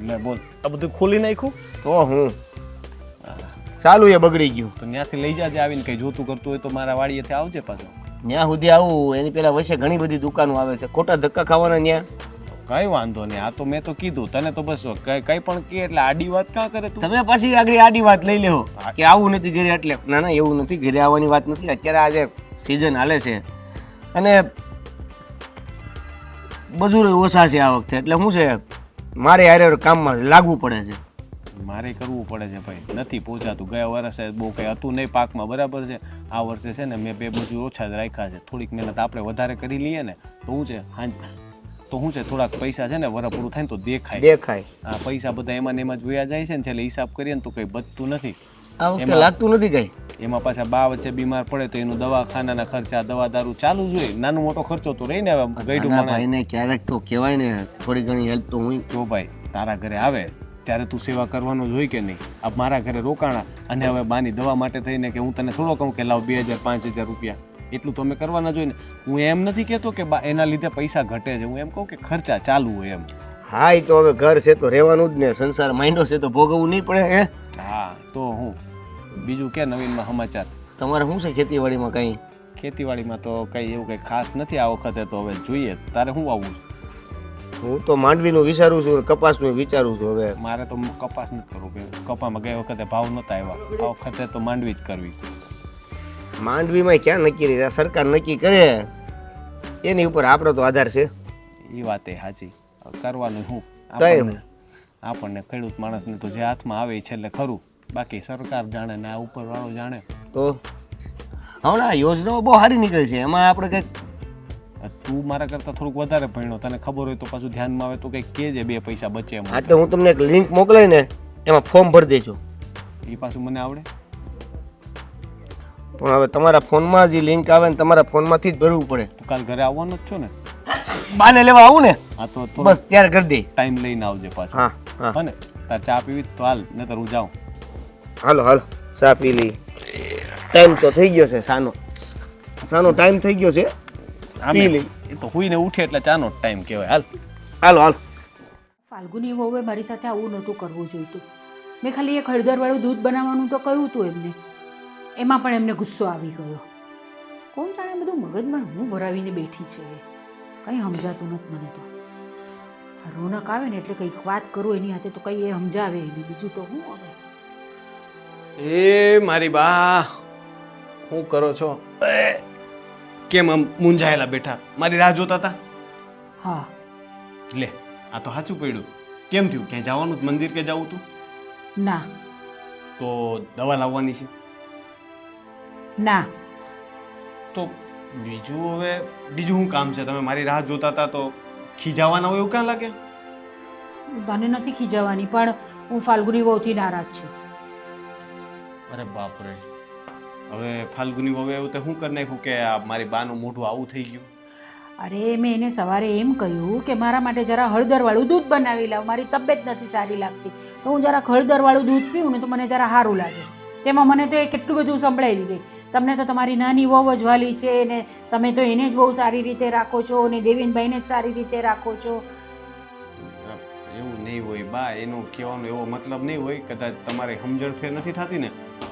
લે બોલ, આ બધું ખોલી નાખ્યું તો હું ચાલુ એ બગડી ગયું. તો ત્યાંથી લઈ જાજે, આવીને કઈ જોતું કરતું હોય તો મારા વાડીએથી આવજે પાછો. ત્યાં સુધી આવું એની પેલા વચ્ચે ઘણી બધી દુકાનો આવે છે, ખોટા ધક્કા ખાવાના ત્યાં. કઈ વાંધો નહીં, આ તો મેં તો કીધું તને તો બસ કઈ પણ કે એટલે આડી વાત કાં કરે તું? તમે પાછી આગળ આડી વાત લઈ લેવો કે આવું નથી ઘરે એટલે. ના એવું નથી, ઘરે આવવાની વાત નથી. અત્યારે આજે સિઝન હાલે છે અને મજૂરો ઓછા છે આ વખતે, એટલે શું છે મારે હારે કામમાં લાગવું પડે છે. મારે કરવું પડે છે ભાઈ, નથી પહોંચાતું. ગયા વર્ષે બહુ કંઈ હતું નહીં પાકમાં, બરાબર છે? આ વર્ષે છે ને મેં 2 મજૂર ઓછા જ રાખ્યા છે. થોડીક મહેનત આપણે વધારે કરી લઈએ ને તો શું છે થોડાક પૈસા છે ને વર પૂરું થાય ને તો દેખાય. આ પૈસા બધા એમાં ને એમાં જ વયા જાય છે ને, છેલ્લે હિસાબ કરીએ ને તો કંઈ બચતું નથી. આ વખતે લાગતું નથી કઈ. એમાં પાછા બા વચ્ચે બીમાર પડે તો એનું દવાખાનાના ખર્ચા, દવા દારૂ ચાલુ જ હોય. નાનો મોટો ખર્ચો તો રહી ને. હવે ગઈડું ભાઈને ક્યારેક તો કહેવાય ને, થોડી ઘણી હેલ્પ તો હું. જો ભાઈ તારા ઘરે આવે ત્યારે તું સેવા કરવાનો જ હોય કે નહીં? આ મારા ઘરે રોકાણા અને હવે બાની દવા માટે થઈને કે હું તને થોડો કહું કે લાવ 2000-5000 રૂપિયા, એટલું તો અમે કરવાના જોઈએ ને. હું એમ નથી કહેતો કે એના લીધે પૈસા ઘટે છે, હું એમ કહું કે ખર્ચા ચાલુ હોય એમ. હા એ તો હવે ઘર છે તો રહેવાનું જ ને, સંસાર માંડ્યો છે તો ભોગવવું નહીં પડે હે. હા તો હું બીજું કે નવીનમાં સમાચાર? તમારે શું છે ખેતીવાડીમાં કંઈ? ખેતીવાડીમાં તો કંઈ એવું કંઈ ખાસ નથી આ વખતે, તો હવે જોઈએ. તારે શું આવવું? હું તો માંડવીનું વિચારું છું, કપાસનું વિચારું છું. હવે મારે તો કપાસ નથી કરવું, કે કપામાં ગઈ વખતે ભાવ નહોતા આવ્યા, આ વખતે તો માંડવી જ કરવી. માંડવીમાં ક્યાં નક્કી રહી, સરકાર નક્કી કરે એની ઉપર આપણો તો આધાર છે. એ વાત એ સાચી, કરવાનું શું કઈ આપણને ખેડૂત માણસને તો જે હાથમાં આવે છે એટલે ખરું, બાકી સરકાર જાણે ને આ ઉપરવાળો જાણે. તો હમણાં આ યોજનાઓ બહુ સારી નીકળી છે, એમાં આપણે કંઈક તું મારા કરતાં થોડુંક વધારે ભણ્યો, તને ખબર હોય તો પાછું ધ્યાનમાં આવે તો કંઈક કહેજે, 2 પૈસા બચે એમ. હા તો હું તમને એક લિંક મોકલાઈને એમાં ફોર્મ ભરી દેજો. એ પાછું મને આવડે? પણ હવે તમારા ફોનમાં જે લિંક આવે ને તમારા ફોનમાંથી જ ભરવું પડે. તું કાલ ઘરે આવવાનો જ છો ને? બાને લેવા આવું ને હા તો બસ ત્યારે કરી દે. ટાઈમ લઈને આવજે પાછો. હા હા હા ને, તાર ચા પીવી તો હાલ, નહીતર હું જાઉં. હાલો હાલો ચા પી લઈ. ટાઈમ તો થઈ ગયો છે સાનો ટાઈમ થઈ ગયો છે. પી લઈ. એ તો હુઈને ઉઠે એટલે ચાનો ટાઈમ કહેવાય. હાલ હાલો હાલો. ફાલ્ગુની વહુએ મારી સાથે આવું નહોતું કરવું જોઈતું. મેં ખાલી એક હળદરવાળું દૂધ બનાવવાનું તો કહ્યું હતું એમને, એમાં પણ એમને ગુસ્સો આવી ગયો. કોણ જાણે બધું મગજમાં હું ભરાવીને બેઠી છે, કંઈ સમજાતું નથી મને તો. રોનક આવે ને એટલે કંઈક વાત કરું એની હાથે તો કંઈ એ સમજાવે એને, બીજું તો હું હવે. એ મારી બા, શું કરો છો? કેમ આમ મૂંઝાયેલા બેઠા? મારી રાહ જોતા હતા? હા. લે, આ તો સાચું પડ્યું. કેમ થયું? ક્યાંય જવાનું મંદિર કે જવું તું? ના તો દવા લાવવાની છે? ના. તો બીજું શું કામ છે? તમે મારી રાહ જોતા હતા તો ખીજાવાના હોય એવું ક્યાં લાગે? તને નથી ખીજાવાની, પણ હું ફાલ્ગુની વહુથી નારાજ છું. અરે બાપરે, હવે ફાલ્ગુની વહુએ એવું તો શું કરી નાખ્યું કે આ મારી બાનું મોઢું આવું થઈ ગયું? અરે મેં એને સવારે એમ કહ્યું કે મારા માટે જરા હળદરવાળું દૂધ બનાવી લાવ, મારી તબિયત નથી સારી લાગતી, તો હું જરા હળદરવાળું દૂધ પીવું ને તો મને જરા સારું લાગે. તેમાં મને તો એ કેટલું બધું સંભળાવી ગઈ. તમને તો તમારી નાની વહુ જ વાલી છે ને તમે તો એને જ બહુ સારી રીતે રાખો છો અને દેવેનભાઈને જ સારી રીતે રાખો છો. એવું નહીં હોય બા, એનો કહેવાનો એવો મતલબ નહીં હોય. કદાચ તમારે સમજણ ફેર નથી થતી ને,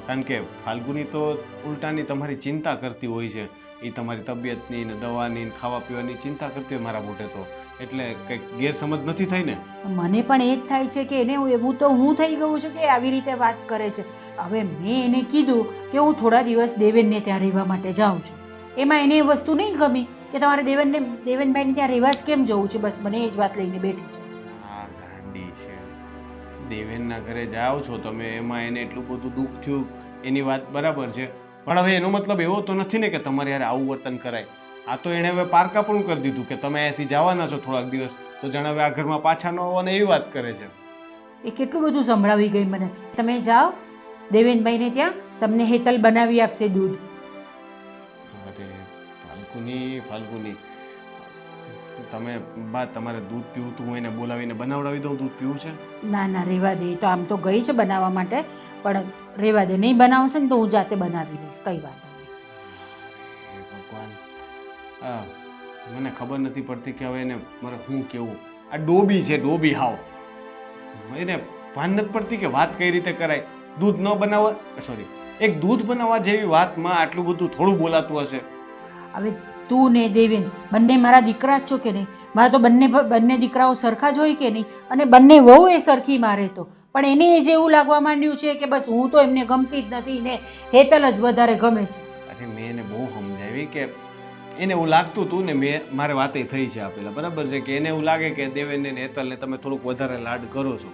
કારણ કે ફાલ્ગુની તો ઉલટાની તમારી ચિંતા કરતી હોય છે. એ તમારી તબિયતની ને દવાની ને ખાવા પીવાની ચિંતા કરતી હોય મારા મોટે તો, એટલે કંઈક ગેરસમજ નથી થઈ ને? મને પણ એ જ થાય છે કે એને એવું તો હું થઈ ગયું છું કે આવી રીતે વાત કરે છે. હવે મેં એને કીધું કે હું થોડા દિવસ દેવેનને ત્યાં રહેવા માટે જાઉં છું. એમાં એને એ વસ્તુ નહીં ગમી કે તમારે દેવેનભાઈને ત્યાં રહેવા જ કેમ જવું છે, બસ મને એ જ વાત લઈને બેઠી છે. હા ગાંડી છે. દેવેનના ઘરે જાઓ છો તમે, એમાં એને એટલું બધું દુઃખ થયું, એની વાત બરાબર છે, પણ હવે એનો મતલબ એવો તો નથી ને કે તમારે યાર આવું વર્તન કરાય. આ તો એણે હવે પારકા પણ કરી દીધું કે તમે અહીંયાથી જવાના છો થોડાક દિવસ, તો જાણે હવે આ ઘરમાં પાછા ન આવવાને એવી વાત કરે છે. એ કેટલું બધું સંભળાવી ગઈ મને. તમે જાઓ દેવેનભાઈને ત્યાં, તમને હેતલ બનાવી આપશે દૂધ. અરે ફાલ્ગુની, તમે બા તમારે દૂધ પીવું તું, હું એને બોલાવીને બનાવડાવી દઉં, દૂધ પીવું છે? ના ના રહેવા દે, તો આમ તો ગઈ છે બનાવવા માટે, પણ રહેવા દે, નહીં બનાવશે ને તો હું જાતે બનાવી લઈશ, કઈ વાત નહીં. હે ભગવાન, હા મને ખબર નથી પડતી કે હવે એને મારે શું કેવું. આ ડોબી છે, ડોબી હાવ. એને ભાન નથી પડતી કે વાત કઈ રીતે કરાય. દૂધ ન બનાવવા, સોરી, એક દૂધ બનાવવા જેવી વાતમાં આટલું બધું થોડું બોલાતું હશે. હવે તું ને દેવેન બંને મારા દીકરા જ છો કે નહીં? મારા તો બંને દીકરાઓ સરખા જ હોય કે નહીં? અને બંને વહુ એ સરખી મારે તો, પણ એને એ જેવું લાગવા માંડ્યું છે કે બસ હું તો એમને ગમતી જ નથી ને હેતલ જ વધારે ગમે છે. અરે મેં એને બહુ સમજાવી કે એને એવું લાગતું હતું ને, મારે વાતે થઈ છે આપેલા, બરાબર છે કે એને એવું લાગે કે દેવેનને ને હેતલને તમે થોડુંક વધારે લાડ કરો છો.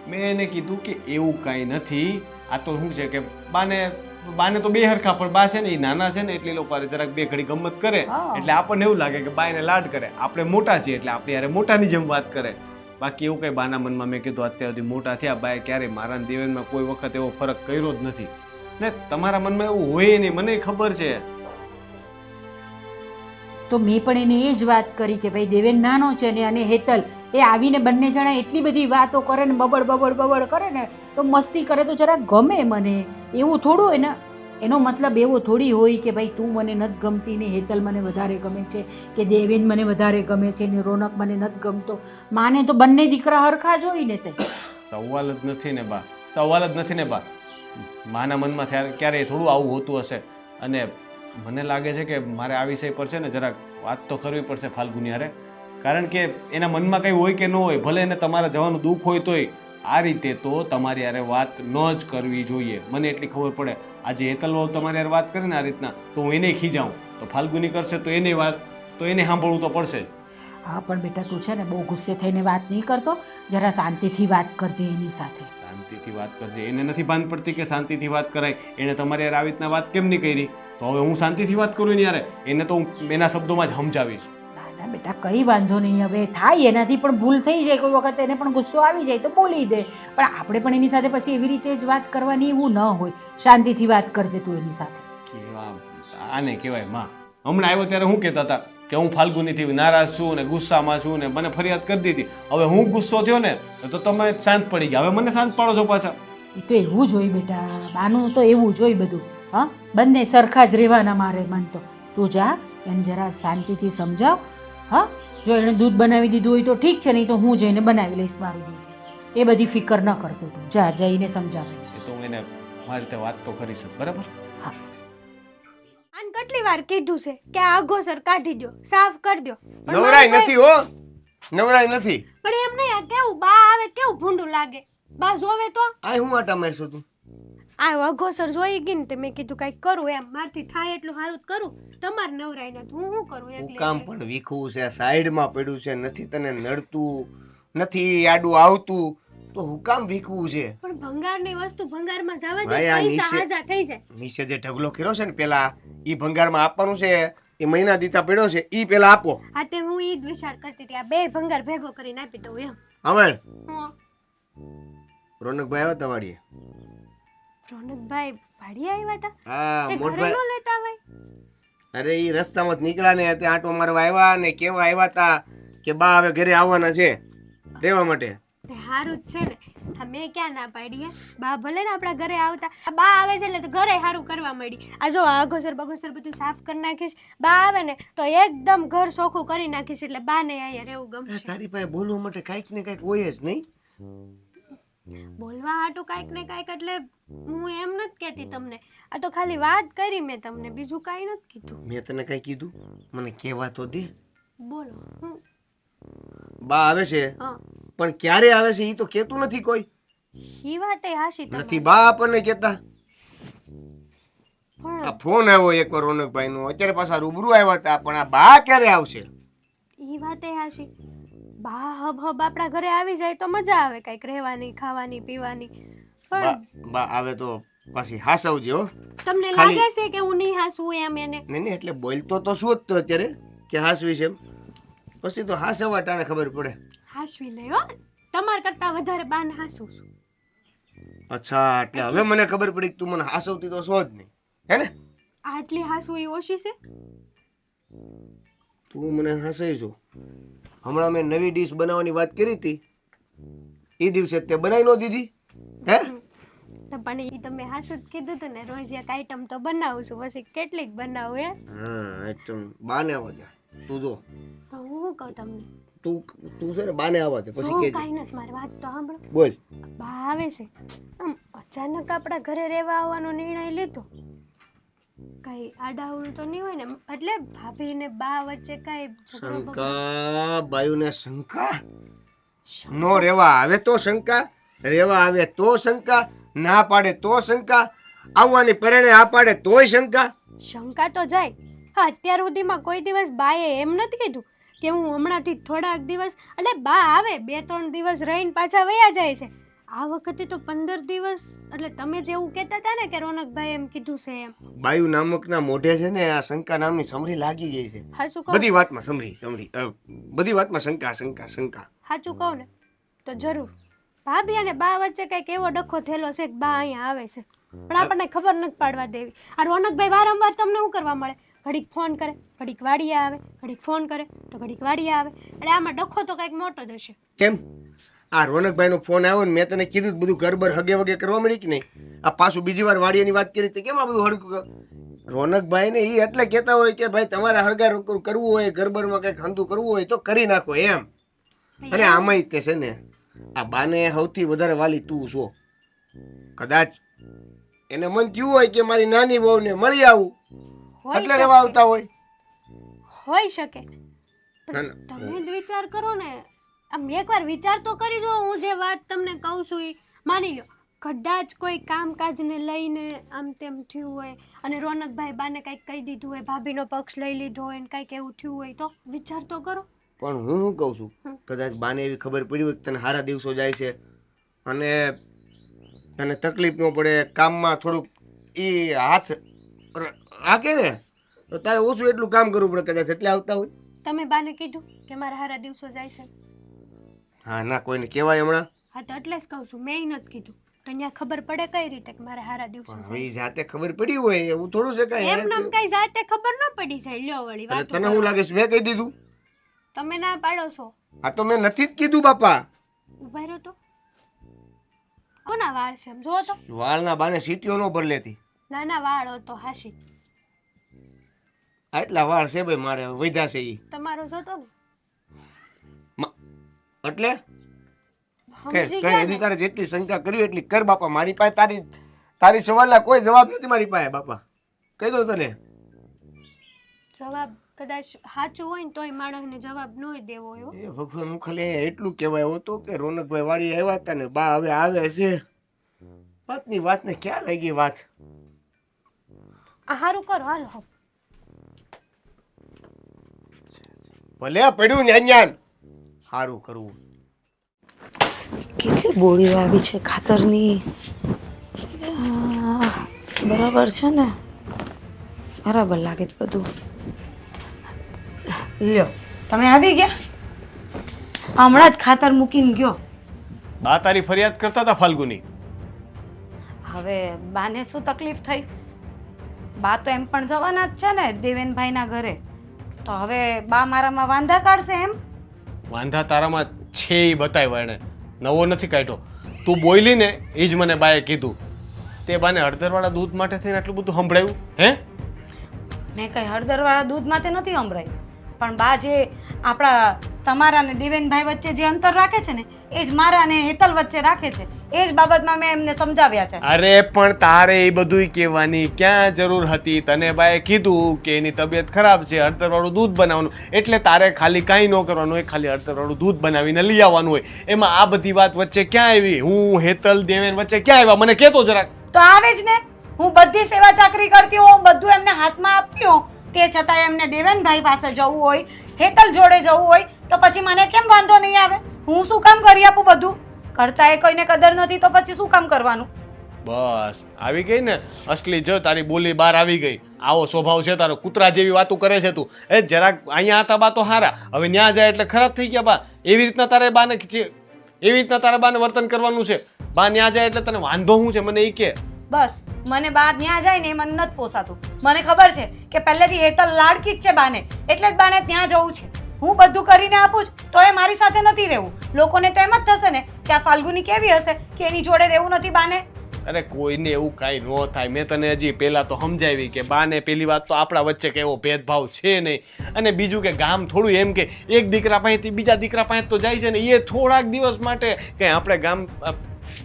મેં એને કીધું કે એવું કાંઈ નથી, આ તો શું છે કે બાને તો બે હરખા, પણ બા છે ને એ નાના છે ને એટલે એ લોકો જરાક બે ઘડી ગમત કરે એટલે આપણને એવું લાગે કે બાને લાડ કરે. આપણે મોટા છીએ એટલે આપણે યારે મોટાની જેમ વાત કરે. બાકી એવું કંઈ બાના મનમાં મેં કીધું અત્યાર સુધી મોટા થયા, બાએ ક્યારેય મારા દેવેનમાં કોઈ વખત એવો ફરક કર્યો જ નથી ને તમારા મનમાં એવું હોય નહીં, મને ખબર છે. તો મેં પણ એને એ જ વાત કરી કે ભાઈ દેવેન નાનો છે ને અને હેતલ એ આવીને બંને જણા એટલી બધી વાતો કરે ને બબડ કરે ને તો મસ્તી કરે તો જરા ગમે મને. એવું થોડું એનો મતલબ એવો થોડી હોય કે ભાઈ તું મને નથી ગમતી ને હેતલ મને વધારે ગમે છે કે દેવેન મને વધારે ગમે છે ને રોનક મને નથી ગમતો. માને તો બંને દીકરા હરખા જ હોય ને. તે સવાલ જ નથી ને બા, સવાલ જ નથી ને બા. માના મનમાં ક્યારેય થોડું આવું હોતું હશે. અને મને લાગે છે કે મારે આ વિષય પર છે ને જરાક વાત તો કરવી પડશે ફાલ્ગુની હારે, કારણ કે એના મનમાં કંઈ હોય કે ન હોય, ભલે એને તમારા જવાનું દુઃખ હોય તોય આ રીતે તો તમારી હારે વાત ન જ કરવી જોઈએ. મને એટલી ખબર પડે, આજે હેતલ વહુ તમારી હારે વાત કરે ને આ રીતના તો હું એને ખીજાઉં, તો ફાલ્ગુની કરશે તો એને વાત તો એને સાંભળવું તો પડશે જ. હા પણ બેટા તું છે ને બહુ ગુસ્સે થઈને વાત નહીં કરતો, જરા શાંતિથી વાત કરજે એની સાથે. શાંતિથી વાત કરજે. એને નથી ભાન પડતી કે શાંતિથી વાત કરાય. એને તમારે યાર આવી રીતના વાત કેમ નહીં કરી? તો હવે હું શાંતિથી વાત કરું ને યાર, એને તો હું એના શબ્દોમાં જ સમજાવીશ. ના ના બેટા કંઈ વાંધો નહીં, હવે થાય એનાથી પણ ભૂલ થઈ જાય, કોઈ વખત એને પણ ગુસ્સો આવી જાય તો બોલી દે, પણ આપણે પણ એની સાથે પછી એવી રીતે જ વાત કરવાની એવું ન હોય. શાંતિથી વાત કરજે તું એની સાથે. કેવા આને કહેવાય માં. હમણાં આવ્યો ત્યારે હું કહેતા હતા કે હું ફાલ્ગુનીથી નારાજ છું ને ગુસ્સામાં છું ને મને ફરિયાદ કરી દીધી. હવે હું ગુસ્સો થયો ને તો તમે શાંત પડી ગયા. હવે મને શાંત પાડો છો પાછા. એ તો એવું જ હોય બેટા, બાનું તો એવું જ હોય બધું. હા, બંને સરખા જ રહેવાના મારે મન તો. તું જા એને જરા શાંતિથી સમજાવ. હા, જો એણે દૂધ બનાવી દીધું હોય તો ઠીક છે, નહીં તો હું જઈને બનાવી લઈશ મારું દૂધ. એ બધી ફિકર ન કરતો તું, જા જઈને સમજાવે. એ તો હું એને મારી રીતે વાત તો કરી શક, બરાબર? હા, આને કેટલી વાર કીધું છે કે આ અઘોસર કાઢી દો, સાફ કરી દો, પણ નવરાઈ મારે નથી હો, નવરાઈ નથી. પણ એમ નહીં, આ કેવું બા આવે કેવું ભૂંડું લાગે. બા જોવે તો આ હું આટા મારશું તું? આ અઘોસર જોઈ ગઈ ને તે મેં કીધું કઈક કરું, એમ મારથી થાય એટલું સારું જ કરું. તમારે નવરાઈ નથી, હું શું કરું હું એકલી કામ એકલી? પણ વીખું છે, સાઈડમાં પડ્યું છે, નથી તને નડતું, નથી આડું આવતું, તો હું કામ વીખવું છે? પણ ભંગારની વસ્તુ ભંગારમાં જવા દે, ભાઈ, આ પૈસા નીચે- હાજા થઈ જાય. નીચે જે ઢગલો કર્યો છે ને પેલા, ઈ ભંગારમાં આપવાનું છે, એ મહિના દીતા પડ્યો છે, ઈ પેલા આપો. આ તે હું ઈ જ વિચાર કરતી હતી, આ બે ભંગાર ભેગો કરીને આપી દઉં એમ. હવે હું રોનકભાઈ આવ્યા તમારી? રોનકભાઈ વાડી આવ્યા હતા, હા, તે ઘરે મોટભાઈ. ન લેતા હોય. અરે ઈ રસ્તામાં જ નીકળ્યા ને ત્યાં આંટો મારવા આવ્યા ને કેવા આવ્યા તા કે બા હવે ઘરે આવવાના છે રહેવા માટે. તે હારું જ છે ને, આ મેં ક્યાં ના પાડી હે? બા ભલે ને આપણા ઘરે આવતા, આ બા આવે છે એટલે તો ઘરે હારું કરવા મળી. આ જો આ અઘોસર બગોસર બધું સાફ કરી નાખીશ, બા આવે ને તો એકદમ ઘર ચોખ્ખું કરી નાખીશ, એટલે બા ને અહીંયા રહેવું ગમશે. તારી પાસે બોલવા માટે કાંઈક ને કાંઈક હોય જ નહીં. બોલવા હાટું કાંઈક ને કાંઈક એટલે હું એમ નથી કહેતી તમને, આ તો ખાલી વાત કરી મેં તમને, બીજું કાંઈ નથી કીધું. મેં તને કઈ કીધું? મને કહેવા તો દે. બોલો. હું બા આવે છે, હા, પણ ક્યારે આવે છે ઈ તો કેતું નથી કોઈ. ઈ વાત એ હાશી નથી તમારી. બા આપણને કહેતા. પણ આ ફોન આવ્યો એકવાર રોનકભાઈ નો, અત્યારે પાછા રૂબરૂ આવ્યા હતા, પણ આ બા ક્યારે આવશે? ઈ વાત એ હાશી. બા હબ હબ આપણા ઘરે આવી જાય તો મજા આવે, કઈક રહેવાની, ખાવાની, પીવાની. બા પણ બા આવે તો પાછી હાસવજે હો. તમને ખાલી- લાગે છે કે હું નહીં હાસું એમ એને? નહીં નહીં, એટલે બોલતો તો શું જ તો અત્યારે કે હાસવી છે એમ. પછી તો હાસવા ટાણે ખબર પડે. હાસવી નહીં હો, તમાર કરતા વધારે બાને હાસું છું. અચ્છા, એટલે હવે મને ખબર પડી કે તું મને હાસવતી તો છો જ નહીં, હે ને? આટલી હાસું ઈ ઓછી છે? તું મને હાસઈ છો. હમણાં મેં નવી ડીશ બનાવવાની વાત કરી હતી, એ દિવસે તે બનાવી ન દીધી, હે? તો પણ ઈ તમે હાસું જ કીધું હતું ને, રોજ એક આઈટમ તો બનાવું છું, પછી કેટલીક બનાવું હે? હા, એકદમ બાને આવવા દે. તું જો, તો હું શું કહું તમને? તું છે ને બાને આવવા દે, પછી જો કેજે. કાંઈ નથી, મારી વાત તો સાંભળો. બોલ. બા આવે છે, આમ અચાનક આપણા ઘરે રહેવા આવવાનો નિર્ણય લીધો, કઈ આડાવડું તો નહીં હોય ને? એટલે ભાભી ને બા વચ્ચે કઈ ઝઘડો બગડો? શંકા, બાયુને શંકા. નો રેવા આવે તો શંકા, રેવા આવે તો શંકા, ના પાડે તો શંકા, આવવાની પરણે આ પાડે તોય શંકા. શંકા તો જાય. હા, અત્યાર સુધીમાં કોઈ દિવસ બાએ એમ નથી કીધું કે હું હમણાંથી થોડાક દિવસ, એટલે બા આવે 2-3 દિવસ રહીને પાછા વયા જાય છે. આ વખતે તો 15 દિવસ, એટલે તમે જેવું કહેતા હતા ને કે રોનકભાઈ એમ કીધું છે એમ. બાયુ નામકના મોઢે છે ને આ શંકા નામની સમરી લાગી ગઈ છે. હાચું કહું? બધી વાતમાં બધી વાતમાં શંકા શંકા શંકા. સાચું કહું ને તો જરૂર ભાભી અને બા વચ્ચે કંઈક એવો ડખો થયેલો છે કે બા અહીંયા આવે છે, પણ આપણને ખબર નથી પાડવા દેવી. આ રોનકભાઈ વારંવાર તમને શું કરવા મળે? ઘડીક ફોન કરે, ઘડીક વાડીએ આવે, ઘડીક ફોન કરે તો ઘડીક વાડીએ આવે, એટલે આમાં ડખો તો કંઈક મોટો જ હશે. કેમ? આ રોનકભાઈનો ફોન આવ્યો ને મેં તને કીધું બધું ગરબર હગે વગે કરવા મળી કે નહીં? આ પાછું બીજી વાર વાડીયાની વાત કરી તો કેમ આ બધું હડકું? રોનકભાઈ ને એ એટલે કહેતા હોય કે ભાઈ તમારે હળગાર કરવું હોય, ગરબરમાં કંઈક હંધું કરવું હોય તો કરી નાખો એમ. અને આમાંય તે છે ને આ બાને સૌથી વધારે વાલી તું છો. કદાચ એને મન થયું હોય કે મારી નાની વહુને મળી આવું હોઈ એટલે રહેવા આવતા હોય. હોઈ શકે, ના, પણ ના. તમે જ વિચાર કરો ને, આમ એકવાર વિચાર તો કરી જો. હું જે વાત તમને કહું છું એ માની લો, કદાચ કોઈ કામકાજને લઈને આમ તેમ થયું હોય અને રોનકભાઈ બાને કંઈક કહી દીધું હોય, ભાભીનો પક્ષ લઈ લીધો હોય ને કંઈક એવું થયું હોય તો વિચાર તો કરો. પણ હું શું કહું છું કદાચ બાને એવી ખબર પડી હોય કે તને સારા દિવસો જાય છે અને તને તકલીફ ન પડે કામમાં થોડુંક એ હાથ હાકે ને તો તારે ઓછું એટલું કામ કરવું પડે કદાચ એટલે આવતા હોય. તમે બાને કીધું કે મારા હારા દિવસો જાય છે? હા ના કોઈને કહેવાય હમણાં. હા તો એટલે જ કહું છું, મેં નથી કીધું. તો અહીંયા ખબર પડે કઈ રીતે કે મારા હારા દિવસો પણ જાય હવે ઈ જાતે ખબર પડી હોય એવું થોડું છે છે? એમ કાંઈ. નામ કઈ જાતે ખબર ન પડી જાય. લ્યો વળી એટલે વાત તને શું લાગે છે મેં કહી દીધું? તમે ના પાડો છો. આ તો મેં નથી જ કીધું બાપા. ઉભા રહ્યો તો. કોના વાળ છે એમ જો તો. વાળના બાને સીટીઓ ન ભર લેતી. નાના વાળ હતો હાશી. આટલા વાળ છે ભાઈ મારે વધ્યા છે ઈ. તમારો જોતો ને. એટલે કર સમજી કર ગયા એની ને? તારે જેટલી શંકા કરવી એટલી કર બાપા. મારી પાસે તારી સવાલના કોઈ જવાબ નથી મારી પાસે બાપા. કહી દઉં તને. જવાબ કદાચ સાચું હોય ને તોય માણસને જવાબ ન દેવો એવો. એ ભગવાન હું ખાલી એટલું કહેવાય હતો કે રોનકભાઈ વાળી આવ્યા હતા ને બા હવે આવે છે. વાતની વાતને ક્યાં લઈ ગઈ વાત. આ હારું કરો હાલો હો. ભલે પડ્યું ને અંજાન સારું કરવું. કેટલી બોડીઓ આવી છે ખાતરની. બરાબર છે ને, બરાબર લાગે છે બધું. લ્યો તમે આવી ગયા? હમણાં જ ખાતર મૂકીને ગયો. બા તારી ફરિયાદ કરતા હતા ફાલ્ગુની. હવે બાને શું તકલીફ થઈ? બા તો એમ પણ જવાના જ છે ને દેવેનભાઈના ઘરે. તો હવે બા મારામાં વાંધા કાઢશે એમ? વાંધા તારામાં છે એ બતાવ્યા એણે, નવો નથી કાઢ્યો. તું બોયલી ને એ જ મને બાએ કીધું. તે બાને હળદરવાળા દૂધ માટે થઈને આટલું બધું સંભળાયું હે? મેં કંઈ હળદરવાળા દૂધ માટે નથી સંભળાયું, પણ બા જે આપણા તમારા ને દેવેનભાઈ વચ્ચે જે અંતર રાખે છે ને એ જ મારા ને હેતલ વચ્ચે રાખે છે. એ જ બાબતમાં મેં એમને સમજાવ્યા છે. અરે પણ તારે એ બધુંય કહેવાની ક્યાં જરૂર હતી? તને બાએ કીધું કે એની તબિયત ખરાબ છે, હળદરવાળું દૂધ બનાવવાનું, એટલે તારે ખાલી કાંઈ ન કરવાનું હોય, ખાલી હળદરવાળું દૂધ બનાવીને લઈ આવવાનું હોય. એમાં આ બધી વાત વચ્ચે ક્યાં આવી? હું હેતલ દેવેન વચ્ચે ક્યાં આવ્યા? મને કહેતો જરાક. તો આવે જ ને. હું બધી સેવા ચાકરી કરતી હોઉં, બધું એમને હાથમાં આપતી હોઉં, તે છતાં એમને દેવેનભાઈ પાસે જવું હોય, હેતલ જોડે જવું હોય તો પછી મને કેમ વાંધો નહીં આવે? હું શું કામ કરી આપું બધું? કરતા એ કોઈને કદર નથી તો પછી શું કામ કરવાનું? બસ આવી ગઈ ને અસલી. જો તારી બોલી બહાર આવી ગઈ. આવો સ્વભાવ છે તારો. કૂતરા જેવી વાતો કરે છે તું. એ જરાક અહીંયા હતા બા તો હારા, હવે ન્યા જાય એટલે ખરાબ થઈ ગયા બા. એવી રીતના તારે બાને વર્તન કરવાનું છે. બા ન્યા જાય એટલે તને વાંધો શું છે મને એ કે? બસ મને બા ત્યાં જાય ને એ મને નથી પોસાતું. મને ખબર છે કે પહેલેથી હેતલ લાડકી જ છે બાને, એટલે જ બાને ત્યાં જવું છે. હું બધું કરીને આપું જ તો એ મારી સાથે નથી રહેવું. લોકોને તો એમ જ થશે ને કે આ ફાલ્ગુની કેવી હશે કે એની જોડે રહેવું નથી બાને. અરે કોઈને એવું કાંઈ ન થાય. મેં તને હજી પહેલાં તો સમજાવી કે બાને પહેલી વાત તો આપણા વચ્ચે કે એવો ભેદભાવ છે નહીં. અને બીજું કે ગામ થોડું એમ કે એક દીકરા પાસેથી બીજા દીકરા પાસે તો જાય છે ને એ થોડાક દિવસ માટે કંઈ આપણે ગામ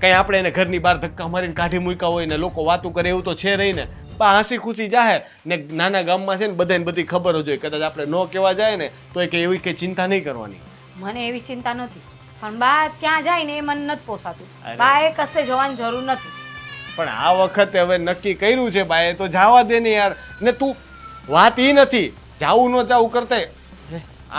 કંઈ આપણે એને ઘરની બહાર ધક્કા મારીને કાઢી મૂક્યા હોય ને લોકો વાતું કરે એવું તો છે નહીં ને. બા હસી ખુશી જાહે ને નાના ગામમાં છે ને બધાને બધી ખબર જ હોય. કદાચ આપણે ન કહેવા જાય ને તો કે એવી કંઈ ચિંતા નહીં કરવાની. મને એવી ચિંતા નથી, પણ બા ત્યાં જાય ને એ મને નથી પોસાતું. બા એ કશે જવાની જરૂર નથી. પણ આ વખતે હવે નક્કી કર્યું છે બાએ તો જવા દે ને યાર. ને તું વાત એ નથી જાવું ન જાવું કરતા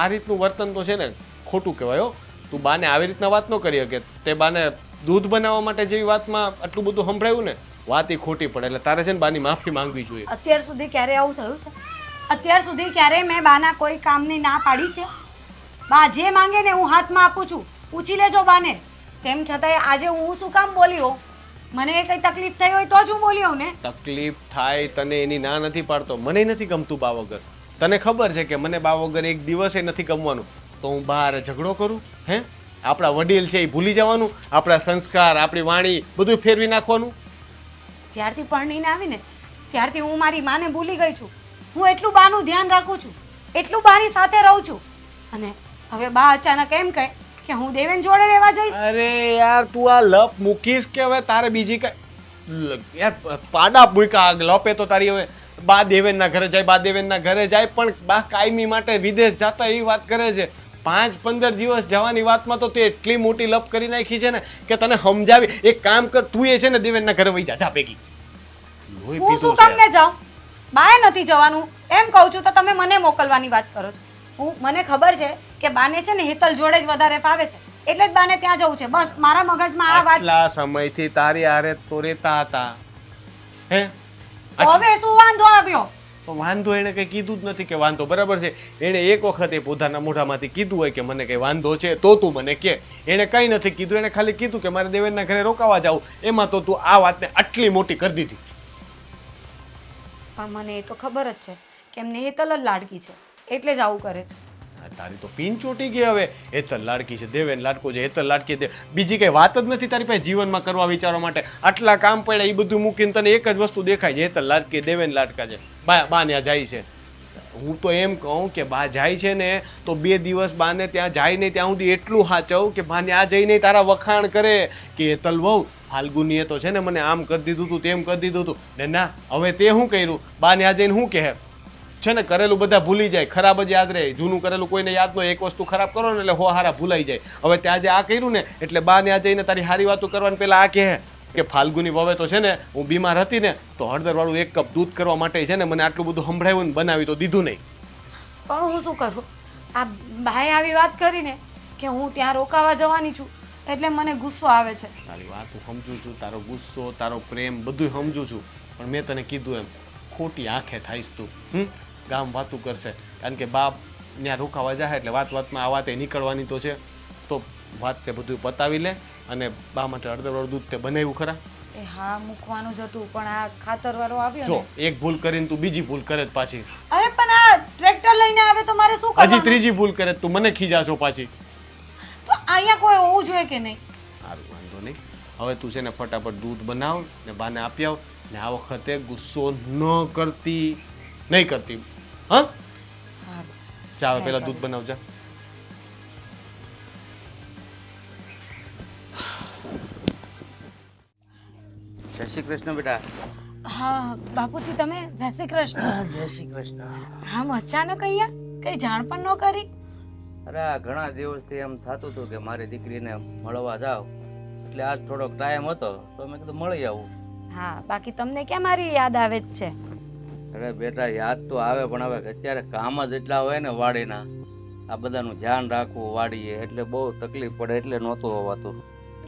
આ રીતનું વર્તન તો છે ને ખોટું કહેવાય હો. તું બાને આવી રીતના વાત ન કરી શકે. તે બાને દૂધ બનાવવા માટે જેવી વાતમાં આટલું બધું સંભળાયું ને વાત એ ખોટી પડે. એટલે તારે છે ને બાની માફી માંગવી જોઈએ. અત્યાર સુધી ક્યારે આવું થયું છે? અત્યાર સુધી ક્યારે મેં બાના કોઈ કામની ના પાડી છે? બા જે માંગે ને હું હાથમાં આપું છું. પૂછી લેજો બાને. તેમ છતાંય આજે હું શું કામ બોલી હોઉં? મને કઈ તકલીફ થઈ હોય તો જ હું બોલી હોઉં ને. તકલીફ થાય તને એની ના નથી પાડતો. મને નથી ગમતું બા વગર. તને ખબર છે કે મને બા વગર એક દિવસે નથી ગમવાનું. તો હું બહાર ઝઘડો કરું? હે આપણા વડીલ છે એ ભૂલી જવાનું? આપણા સંસ્કાર આપણી વાણી બધું ફેરવી નાખવાનું? જ્યારથી પરણીને આવીને ત્યારથી હું મારી માને ભૂલી ગઈ છું. હું એટલું બાનું ધ્યાન રાખું છું, એટલું બાની સાથે રહું છું, અને હવે બા અચાનક એમ કહે કે હું દેવેન જોડે રહેવા જઈશ. અરે યાર તું આ લપ મૂકીશ કે હવે તારે બીજી કઈ યાર પાડા મૂક્યા? લપે તો તારી હવે બા દેવેનના ઘરે જાય, બા દેવેનના ઘરે જાય, પણ બા કાયમી માટે વિદેશ જતા એવી વાત કરે છે. 5-15 દિવસ જવાની વાતમાં તો તે એટલી મોટી લપ કરી નાખી છે ને કે તને સમજાવી. એક કામ કર, તું એ છે ને દેવેનના ઘરે વહી જા ભેગી. હું શું કામ ને જાઉં? બાએ નથી જવાનું એમ કહું છું તો તમે મને મોકલવાની વાત કરો છો. મને ખબર છે કે બાને છે ને હેતલ જોડે જ વધારે ફાવે છે એટલે જ બાને ત્યાં જવું છે. બસ મારા મગજમાં આ વાત. આટલા સમયથી તારી હારે તો રહેતા હતા હે તો હવે શું વાંધો આવ્યો? તો વાંધો એને કંઈ કીધું જ નથી કે વાંધો બરાબર છે. એણે એક વખત એ પોતાના મોઢામાંથી કીધું હોય કે મને કંઈ વાંધો છે તો તું મને કે. એણે કંઈ નથી કીધું, એણે ખાલી કીધું કે મારે દેવેનના ઘરે રોકાવા જાવું. એમાં તો તું આ વાતને આટલી મોટી કરી દીધી. પણ મને એ તો ખબર જ છે કે એમને હેતલ જ લાડકી છે એટલે જ આવું કરે છે. તારી તો પીન ચોટી ગઈ હવે. હેતલ લાડકી છે, દેવેન લાડકો છે, હેતલ લાડકી છે. બીજી કઈ વાત જ નથી તારી પાસે જીવનમાં કરવા વિચારવા માટે. આટલા કામ પડ્યા એ બધું મૂકીને તને એક જ વસ્તુ દેખાય છે, હેતલ લાડકી, દેવેન લાડકા છે. બા ત્યાં જાય છે. હું તો એમ કહું કે બા જાય છે ને તો 2 દિવસ બાને ત્યાં જાય નહીં ત્યાં સુધી એટલું સાચવ કે બાને આ જઈને તારા વખાણ કરે કે હેતલ વહુ ફાલ્ગુનીએ તો છે ને મને આમ કરી દીધું હતું, તેમ કરી દીધું હતું. ને ના હવે તે શું કર્યું? બાને આ જઈને શું કહે છે ને કરેલું બધા ભૂલી જાય, ખરાબ જ યાદ રહે. જૂનું કરેલું કોઈને યાદ ન હોય. એક વસ્તુ ખરાબ કરો ને એટલે હો હારા ભૂલાઈ જાય. હવે ત્યાં જે આ કર્યું ને એટલે બા ને આ જઈને તારી હારી વાતો કરવાની પહેલા આ કહે કે ફાલ્ગુની વવે તો છે ને હું બીમાર હતી ને તો હળદરવાળું 1 કપ દૂધ કરવા માટે છે ને મને આટલું બધું સંભળાવ્યું ને બનાવી તો દીધું નહીં. પણ હું શું કરું? આ ભાઈ આવી વાત કરીને કે હું ત્યાં રોકાવા જવાની છું એટલે મને ગુસ્સો આવે છે. તારી વાત હું સમજુ છું, તારો ગુસ્સો, તારો પ્રેમ બધું સમજુ છું. પણ મેં તને કીધું એમ ખોટી આંખે થાઈશ તું. ગામ વાતું કરશે કારણ કે બાપ ત્યાં રોકાવા જાય એટલે વાતમાં આ વાતે નીકળવાની તો છે. તો વાત તે બધું પતાવી લે અને બા માટે હળદરવાળું દૂધ તે બનાવ્યું ખરા? એ હા મૂકવાનું જ હતું પણ આ ખાતરવાળો આવ્યો જો ને. એક ભૂલ કરીને તું બીજી ભૂલ કરે જ પાછી. અરે પણ આ ટ્રેક્ટર લઈને આવે તો મારે શું હજી કરવાનું? ત્રીજી ભૂલ કરે તું મને ખીજાશો પાછી. તો અહીંયા કોઈ હોવું જોઈએ કે નહીં? સારું વાંધો નહીં. હવે તું છે ને ફટાફટ દૂધ બનાવ ને બાને આપી આવ ને આ વખતે ગુસ્સો ન કરતી, નહીં કરતી. હા ચા હવે પેલા દૂધ બનાવજા. જય શ્રી કૃષ્ણ બેટા. હા બાપુજી તમે જય શ્રી કૃષ્ણ. જય શ્રી કૃષ્ણ. આમ અચાનક અહીંયા કઈ જાણ પણ ન કરી? અરે આ ઘણા દિવસથી એમ થતું હતું કે મારી દીકરીને મળવા જાવ એટલે આજ થોડોક ટાઈમ હતો તો મેં કીધું મળી આવું. હા બાકી તમને ક્યાં મારી યાદ આવે જ છે? અરે બેટા યાદ તો આવે પણ હવે અત્યારે કામ જ એટલા હોય ને વાડીના, આ બધાનું ધ્યાન રાખવું વાડીએ એટલે બહુ તકલીફ પડે એટલે નહોતું હોવાતું.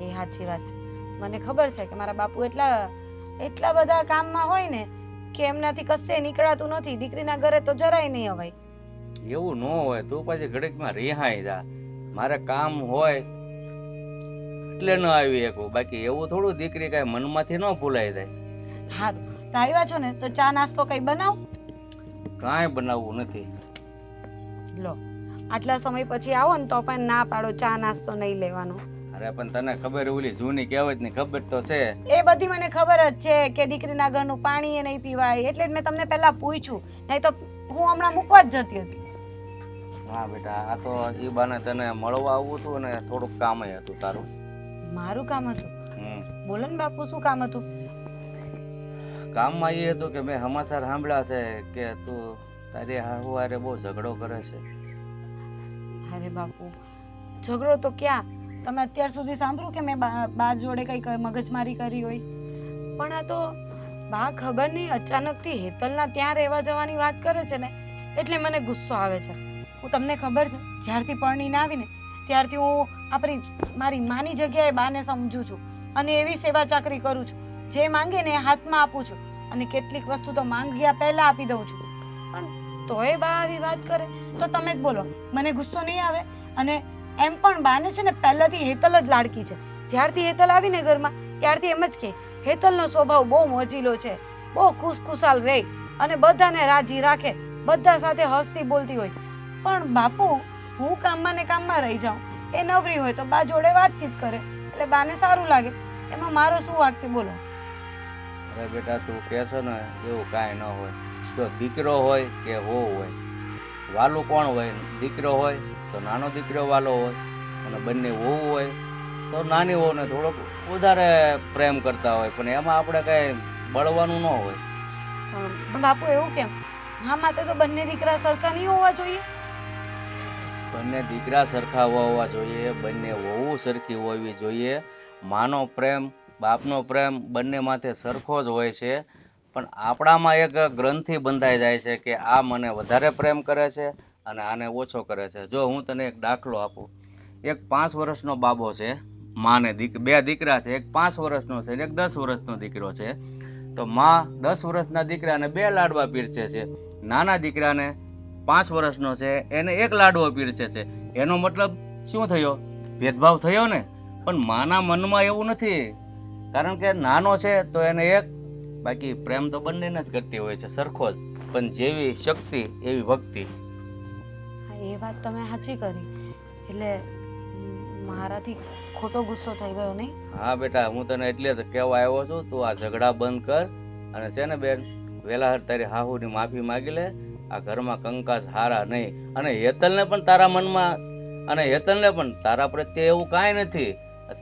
એ સાચી વાત છે. મને ખબર છે કે મારા બાપુ એટલા બધા કામમાં હોય ને કે એમનાથી કશે નીકળાતું નથી. દીકરીના ઘરે તો જરાય નહીં અવાય. એવું ન હોય તું પાછી ઘડીકમાં રિહાઈ જા. મારે કામ હોય એટલે ન આવી શકું, બાકી એવું થોડું દીકરી કાંઈ મનમાંથી ન ભૂલાઈ જાય. સારું તો આવ્યા છો ને તો ચા નાસ્તો કઈ બનાવ. કાંઈ બનાવવું નથી. લો આટલા સમય પછી આવો ને તો પણ ના પાડો ચા નાસ્તો નહીં લેવાનો. અરે પણ તને ખબર ઓલી જૂની કહેવત ની ખબર તો છે. એ બધી મને ખબર જ છે કે દીકરીના ઘરનું પાણી એ નહીં પીવાય એટલે જ મેં તમને પહેલા પૂછ્યું, નહીં તો હું હમણાં મૂકવા જ જતી હતી. હા બેટા આ તો ઈ બાને તને મળવા આવવું હતું ને થોડુંક કામ હતું તારું. મારું કામ હતું? બોલો ને બાપુ શું કામ હતું? કામમાં એ હતું કે મેં સમાચાર સાંભળ્યા છે કે તું તારી હારે બહુ ઝઘડો કરે છે. અરે બાપુ ઝઘડો તો ક્યાં, તમે અત્યાર સુધી સાંભળ્યું કે મેં બા જોડે કઈ મગજમારી કરી હોય? પણ આ તો બા ખબર નહીં અચાનકથી હેતલના ત્યાં રહેવા જવાની વાત કરે છે ને એટલે મને ગુસ્સો આવે છે. હું તમને ખબર છે જ્યારથી પરણીને આવીને ત્યારથી હું મારી માની જગ્યાએ બાને સમજું છું અને એવી સેવા ચાકરી કરું છું. જે માંગે ને એ હાથમાં આપું છું અને કેટલીક વસ્તુ તો માંગ્યા પહેલા આપી દઉં છું. પણ તોય બા આવી વાત કરે તો તમે જ બોલો મને ગુસ્સો નહીં આવે? અને એમ પણ બાને છે ને પહેલાથી હેતલ જ લાડકી છે. જ્યારથી હેતલ આવીને ઘરમાં ત્યારથી એમ જ કે હેતલનો સ્વભાવ બહુ મોજીલો છે, બહુ ખુશખુશાલ રહે અને બધાને રાજી રાખે, બધા સાથે હસતી બોલતી હોય. પણ બાપુ હું કામમાં ને કામમાં રહી જાઉં, એ નવરી હોય તો બા જોડે વાતચીત કરે એટલે બાને સારું લાગે. એમાં મારો શું વાંક છે બોલો? અરે બેટા તું કહેશો ને એવું કાંઈ ન હોય. જો દીકરો હોય કે વહુ હોય, વાલું કોણ હોય? દીકરો હોય તો નાનો દીકરો વાલો હોય અને બંને વહુ હોય તો નાની વહુને થોડોક વધારે પ્રેમ કરતા હોય, પણ એમાં આપણે કાંઈ બળવાનું ન હોય. પણ બાપુ એવું કેમ? હા માટે તો બંને દીકરા સરખા નહીં હોવા જોઈએ? બંને દીકરા સરખા હોવા જોઈએ, બંને વહુ સરખી હોવી જોઈએ. માનો પ્રેમ બાપનો પ્રેમ બંને માથે સરખો જ હોય છે, પણ આપણામાં એક ગ્રંથિ બંધાઈ જાય છે કે આ મને વધારે પ્રેમ કરે છે, અને આને ઓછો કરે છે. જો હું તને એક દાખલો આપું. એક 5 વર્ષનો બાબો છે, માને બે દીકરા છે, એક 5 વર્ષનો છે ને એક 10 વર્ષનો દીકરો છે. તો માં 10 વર્ષના દીકરાને 2 લાડવા પીરસે છે, નાના દીકરાને 5 વર્ષનો છે એને 1 લાડવો પીરસે છે. એનો મતલબ શું થયો? ભેદભાવ થયો ને. પણ માના મનમાં એવું નથી, કારણ કે નાનો છે તો એને એક, બાકી પ્રેમ તો બંનેને જ કરતી હોય છે સરખો જ. પણ જેવી શક્તિ એવી ભક્તિ. હા, એ વાત તમે સાચી કરી. એટલે મારાથી ખોટો ગુસ્સો થઈ ગયો નહીં? હા બેટા, હું તને એટલે જ કહેવા આવ્યો છું, તું આ ઝઘડા બંધ કર અને છે ને બેન, વહેલા તારી હાહુની માફી માગી લે. આ ઘરમાં કંકાસ હારા નહીં. અને હેતલને પણ તારા મનમાં, અને હેતલને પણ તારા પ્રત્યે એવું કાંઈ નથી.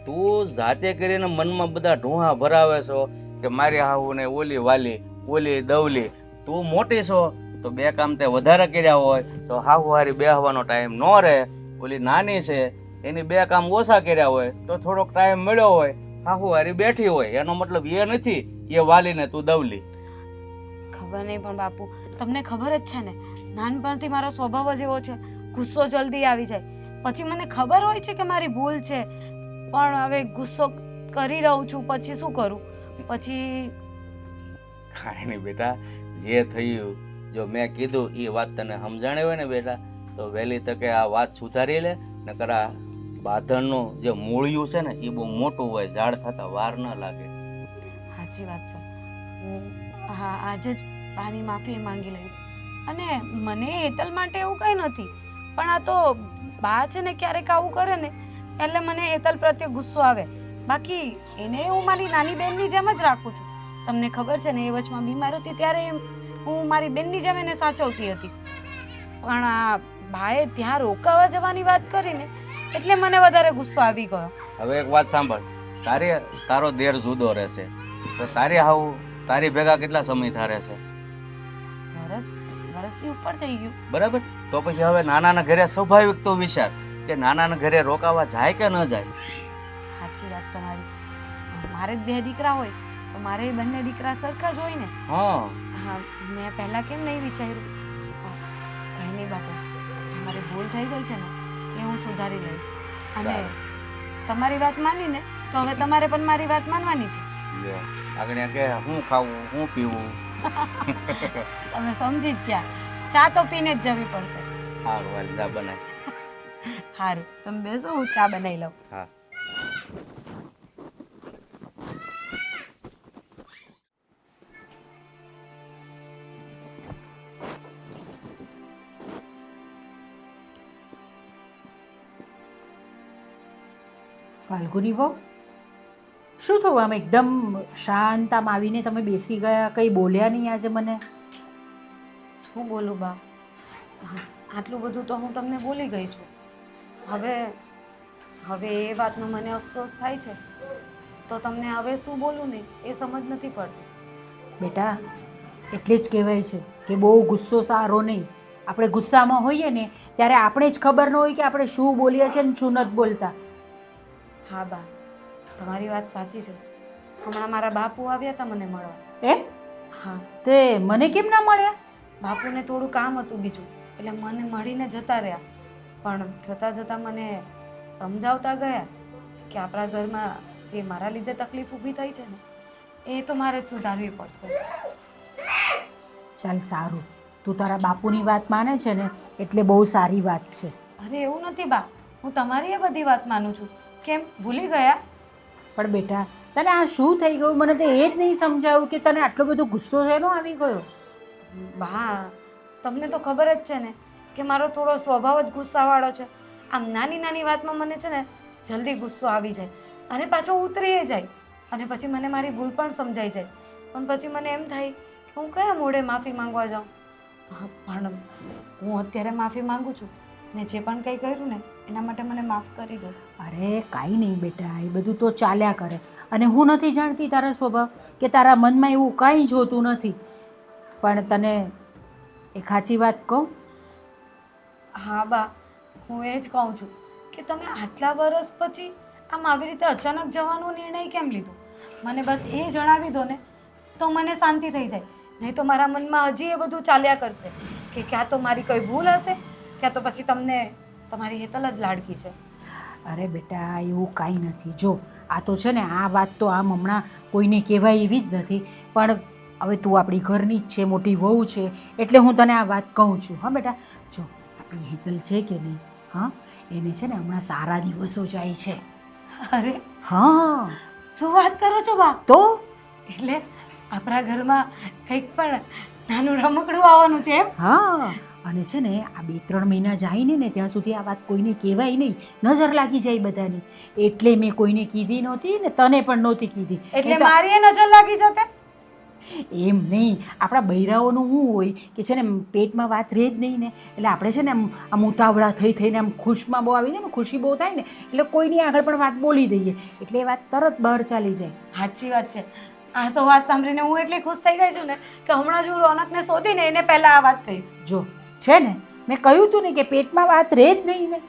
તું જાતે કરીને મનમાં બધા ઢોંહા ભરાવે છો કે મારી હાહુને ઓલી વાલી, ઓલી દવલી. તું મોટી છો તો 2 કામ તે વધારે કર્યા હોય તો હાહુ હારી બેહવાનો ટાઈમ ન રહે. ઓલી નાની છે એની 2 કામ ઓછા કર્યા હોય તો થોડોક ટાઈમ મળ્યો હોય, હાહુ હારી બેઠી હોય. એનો મતલબ એ નથી એ વાલી ને તું દવલી. ખબર નહીં, પણ બાપુ તમને ખબર જ છે ને, નાનપણથી મારો સ્વભાવ જ એવો છે, ગુસ્સો જલ્દી આવી જાય. પછી મને ખબર હોય છે કે મારી ભૂલ છે, પણ હવે ગુસ્સો કરી રહું છું, પછી શું કરું? પછી કાંઈ નહીં બેટા, જે થયું, જો મેં કીધું એ વાત તને સમજાણી હોય ને બેટા, તો વહેલી તકે આ વાત સુધારી લે. નકર આ બાંધણનું જે મૂળિયું છે ને એ બહુ મોટું હોય, ઝાડ થતા વાર ન લાગે. સાચી વાત છે. હું હા આજે જ બાની માફી માંગી લઈશ. અને મને હેતલ માટે એવું કંઈ નથી, પણ આ તો બા છે ને ક્યારેક આવું કરે ને એટલે મને હેતલ પ્રત્યે ગુસ્સો આવે. બાકી એને હું મારી નાની બહેનની જેમ જ રાખું છું. તમને ખબર છે ને, એ વચમાં બીમાર હતી ત્યારે હું મારી બેનની જેમ એને સાચવતી હતી. પણ આ ભાઈએ ત્યાં રોકાવા જવાની વાત કરીને એટલે મને વધારે ગુસ્સો આવી ગયો. હવે એક વાત સાંભળ, તારો દેર જુદો રહેશે તો તારી હાવ તારી ભેગા કેટલા સમય થારે છે? વરસથી ઉપર થઈ ગયું. બરાબર. તો પછી હવે નાનાના ઘરે સ્વાભાવિક તો વિચાર કે નાનાના ઘરે રોકાવા જાય કે ન જાય. સાચી વાત તમારી. મારે જ 2 દીકરા હોય તો મારે બંને દીકરા સરખા જ હોય ને. હા હા, મેં પહેલા કેમ નહીં વિચાર્યું? કંઈ નહીં બાપુ, મારી ભૂલ થઈ ગઈ છે ને એ હું સુધારી લઈશ. અને તમારી વાત માનીને તો હવે તમારે પણ મારી વાત માનવાની છે. લ્યો, આગળ કે હું ખાવું, હું પીવું. તમે સમજી જ ગયા, ચા તો પીને જ જવી પડશે. સારું હાલ, જા બનાય. સારું, તમે બેસો, હું ચા બનાવી લઉં. હા. ફાલ્ગુની વહુ, શું થયું? આમ એકદમ શાંત આમ આવીને તમે બેસી ગયા, કંઈ બોલ્યા નહીં આજે મને? શું બોલું બા? આટલું બધું તો હું તમને બોલી ગઈ છું. હવે એ વાતનો મને અફસોસ થાય છે તો તમને હવે શું બોલું ને એ સમજ નથી પડતી. બેટા, એટલે જ કહેવાય છે કે બહુ ગુસ્સો સારો નહીં. આપણે ગુસ્સામાં હોઈએ ને ત્યારે આપણે જ ખબર ન હોય કે આપણે શું બોલીએ છીએ ને શું નથી બોલતા. હા બા, તમારી વાત સાચી છે. હમણાં મારા બાપુ આવ્યા હતા મને મળવા. એમ? હા. તે મને કેમ ના મળ્યા? બાપુને થોડું કામ હતું બીજું, એટલે મને મળીને જતા રહ્યા. પણ જતાં જતાં મને સમજાવતા ગયા કે આપણા ઘરમાં જે મારા લીધે તકલીફ ઊભી થઈ છે ને એ તો મારે જ સુધારવી પડશે. ચાલ સારું, તું તારા બાપુની વાત માને છે ને એટલે બહુ સારી વાત છે. અરે એવું નથી બા, હું તમારી એ બધી વાત માનું છું. કેમ ભૂલી ગયા? પણ બેટા, તને આ શું થઈ ગયું? મને તો એ જ નહીં સમજાયું કે તને આટલો બધો ગુસ્સો શેનો આવી ગયો? બા, તમને તો ખબર જ છે ને કે મારો થોડો સ્વભાવ જ ગુસ્સાવાળો છે. આમ નાની નાની વાતમાં મને છે ને જલ્દી ગુસ્સો આવી જાય અને પાછો ઉતરી જાય, અને પછી મને મારી ભૂલ પણ સમજાઈ જાય. પણ પછી મને એમ થાય કે હું કયા મોઢે માફી માંગવા જાઉં. પણ હું અત્યારે માફી માંગુ છું. મેં જે પણ કંઈ કર્યું ને એના માટે મને માફ કરી દો. અરે કાંઈ નહીં બેટા, એ બધું તો ચાલ્યા કરે. અને હું નથી જાણતી તારા સ્વભાવ, કે તારા મનમાં એવું કાંઈ જ હોતું નથી. પણ તને એક સાચી વાત કહું? હા બા, હું એ જ કહું છું કે તમે આટલા વર્ષ પછી આમ આવી રીતે અચાનક જવાનો નિર્ણય કેમ લીધો? મને બસ એ જણાવી દો ને તો મને શાંતિ થઈ જાય. નહીં તો મારા મનમાં હજી એ બધું ચાલ્યા કરશે કે ક્યાં તો મારી કોઈ ભૂલ હશે ક્યાં તો પછી તમને તમારી હેતલ જ લાડકી છે? અરે બેટા એવું કાંઈ નથી. જો આ તો છે ને આ વાત તો આમ હમણાં કોઈને કહેવાય એવી જ નથી, પણ હવે તું આપણી ઘરની જ છે, મોટી વહુ છે, એટલે હું તને આ વાત કહું છું. હા બેટા, જો આપણી હેતલ છે કે નહીં, હા, એને છે ને હમણાં સારા દિવસો જાય છે. અરે હા શું વાત કરો છો બા? તો એટલે આપણા ઘરમાં કંઈક પણ નાનું રમકડું આવવાનું છે એમ? હા, અને છે ને આ 2-3 મહિના જાય ને ત્યાં સુધી આ વાત કોઈને કહેવાય નહીં, નજર લાગી જાય બધાની, એટલે મેં કોઈને કીધી નહોતી ને તને પણ નહોતી કીધી. એટલે નહીં તો મારી એ નજર લાગી જતે? એમ નહીં, આપણા બૈરાઓનું શું હોય કે છે ને પેટમાં વાત રહે જ નહીં ને, એટલે આપણે છે ને આમ ઉતાવળા થઈને આમ ખુશમાં બહુ આવી જાય ને, ખુશી બહુ થાય ને, એટલે કોઈની આગળ પણ વાત બોલી દઈએ, એટલે એ વાત તરત બહાર ચાલી જાય. સાચી વાત છે. આ તો વાત સાંભળીને હું એટલી ખુશ થઈ ગઈ છું ને કે હમણાં જ હું રોનકને શોધીને એને પહેલા આ વાત કહીશ. જો છે ને મેં કહ્યું તું ને કે પેટમાં વાત રહે જ નહીં ને.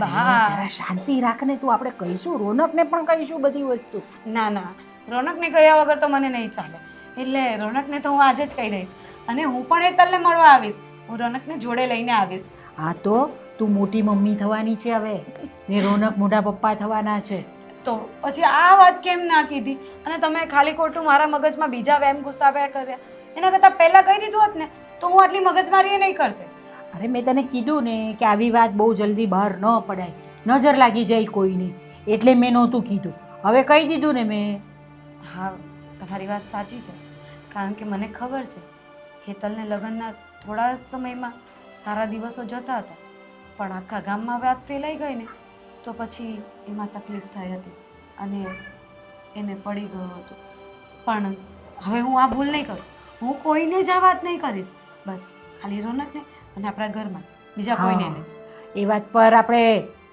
બા. અરે, જરા શાંતિ રાખને, તું આપણે કહીશું, રોનકને પણ કહીશું બધી વસ્તુ. ના ના, રોનકને કહ્યા વગર તો મને નહીં ચાલે. એટલે રોનકને તો હું આજે જ કહી દઈશ, અને હું પણ હેતલને મળવા આવીશ. હું રોનકને જોડે લઈને આવીશ. હા તો તું મોટી મમ્મી થવાની છે હવે, ને રોનક મોટા પપ્પા થવાના છે. તો પછી આ વાત કેમ ના કીધી? અને તમે ખાલી ખોટું મારા મગજમાં બીજા વેમ ગુસ્સાવ્યા કર્યા. એના કરતાં પહેલાં કહી દીધું હોત ને તો હું આટલી મગજમારી એ નહીં કરતે. અરે મેં તને કીધું ને કે આવી વાત બહુ જલ્દી બહાર ન પડાય, નજર લાગી જાય કોઈની, એટલે મેં નહોતું કીધું. હવે કહી દીધું ને મેં. હા, તમારી વાત સાચી છે, કારણ કે મને ખબર છે હેતલને લગ્નના થોડા સમયમાં સારા દિવસો જતા હતા, પણ આખા ગામમાં વાત ફેલાઈ ગઈ ને તો પછી એમાં તકલીફ થઈ હતી અને એને પડી ગયો હતો. પણ હવે હું આ ભૂલ નહીં કરું, હું કોઈને જ આ વાત નહીં કરીશ. બસ ખાલી રોનકને અને આપણા ઘરમાં જ, બીજા કોઈને નહીં. એ વાત પર આપણે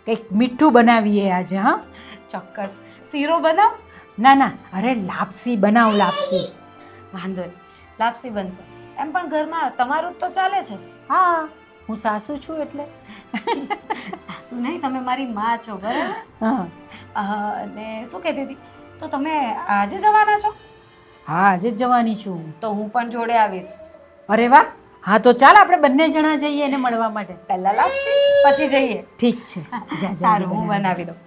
કંઈક મીઠું બનાવીએ આજે. હા ચોક્કસ. શીરો બનાવ? ના ના, અરે લાપસી બનાવ, લાપસી. વાંધો નહીં, લાપસી બનશે. એમ પણ ઘરમાં તમારું જ તો ચાલે છે. હા, હું સાસુ છું એટલે. સાસુ નહીં, તમે મારી માં છો, બરાબર? હા અને શું કહેતી હતી, તો તમે આજે જવાના છો? હા, આજે જ જવાની છું. તો હું પણ જોડે આવીશ. અરે વાહ, હા તો ચાલ આપણે બંને જણા જઈએ એને મળવા માટે. પહેલા લાપસી પછી જઈએ. ઠીક છે, જા, જા, સારું, હું બનાવી. બનાવી દઉં.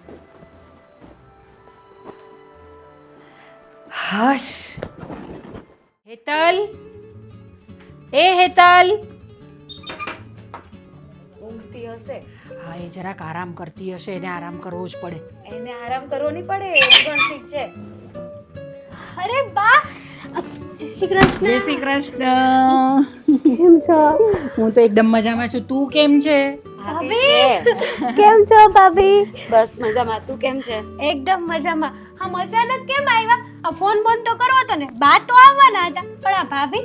હશ. હેતલ, એ હેતલ. ઊંઘતી હશે. હા, એ જરાક આરામ કરતી હશે, એને આરામ કરવો જ પડે. એને આરામ કરવો નહીં પડે, એ પણ ઠીક છે. અરે બા, જય શ્રી કૃષ્ણ. જય શ્રી કૃષ્ણ. કેમ છો? હું તો એકદમ મજામાં છું, તું કેમ છે? ભાભી કેમ છો ભાભી? બસ મજામાં. તું કેમ છે? એકદમ મજામાં. આમ અચાનક કેમ આવ્યા? આ ફોન બંધ તો કરવો તો ને, બા તો આવવાના હતા, પણ આ ભાભી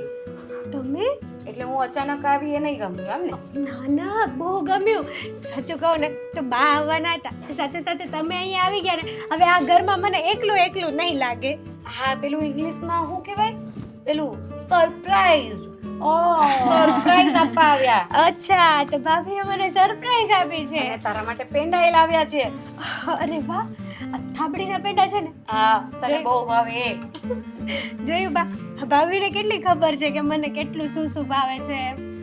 તમે? એટલે હું અચાનક આવી એ નહીં ગમ્યું એમ ને? ના ના, બહુ ગમ્યું. સાચું કહું ને તો બા આવવાના હતા, સાથે સાથે તમે અહીંયા આવી ગયા ને, હવે આ ઘરમાં મને એકલું એકલું નહીં લાગે. હા, પેલું ઇંગ્લિશમાં શું કહેવાય, પેલું સરપ્રાઈઝ. સરપ્રાઈઝ આપવા આવ્યા. અચ્છા, તો ભાભીએ મને સરપ્રાઈઝ આપી છે. અને તારા માટે પેંડા એ લાવ્યા છે. અરે વાહ, આ થાબડીના પેંડા છે ને? હા, તને બહુ ભાવે એ. જોયું બા, ભાભીને કેટલી ખબર છે કે મને કેટલું શું શું ભાવે છે.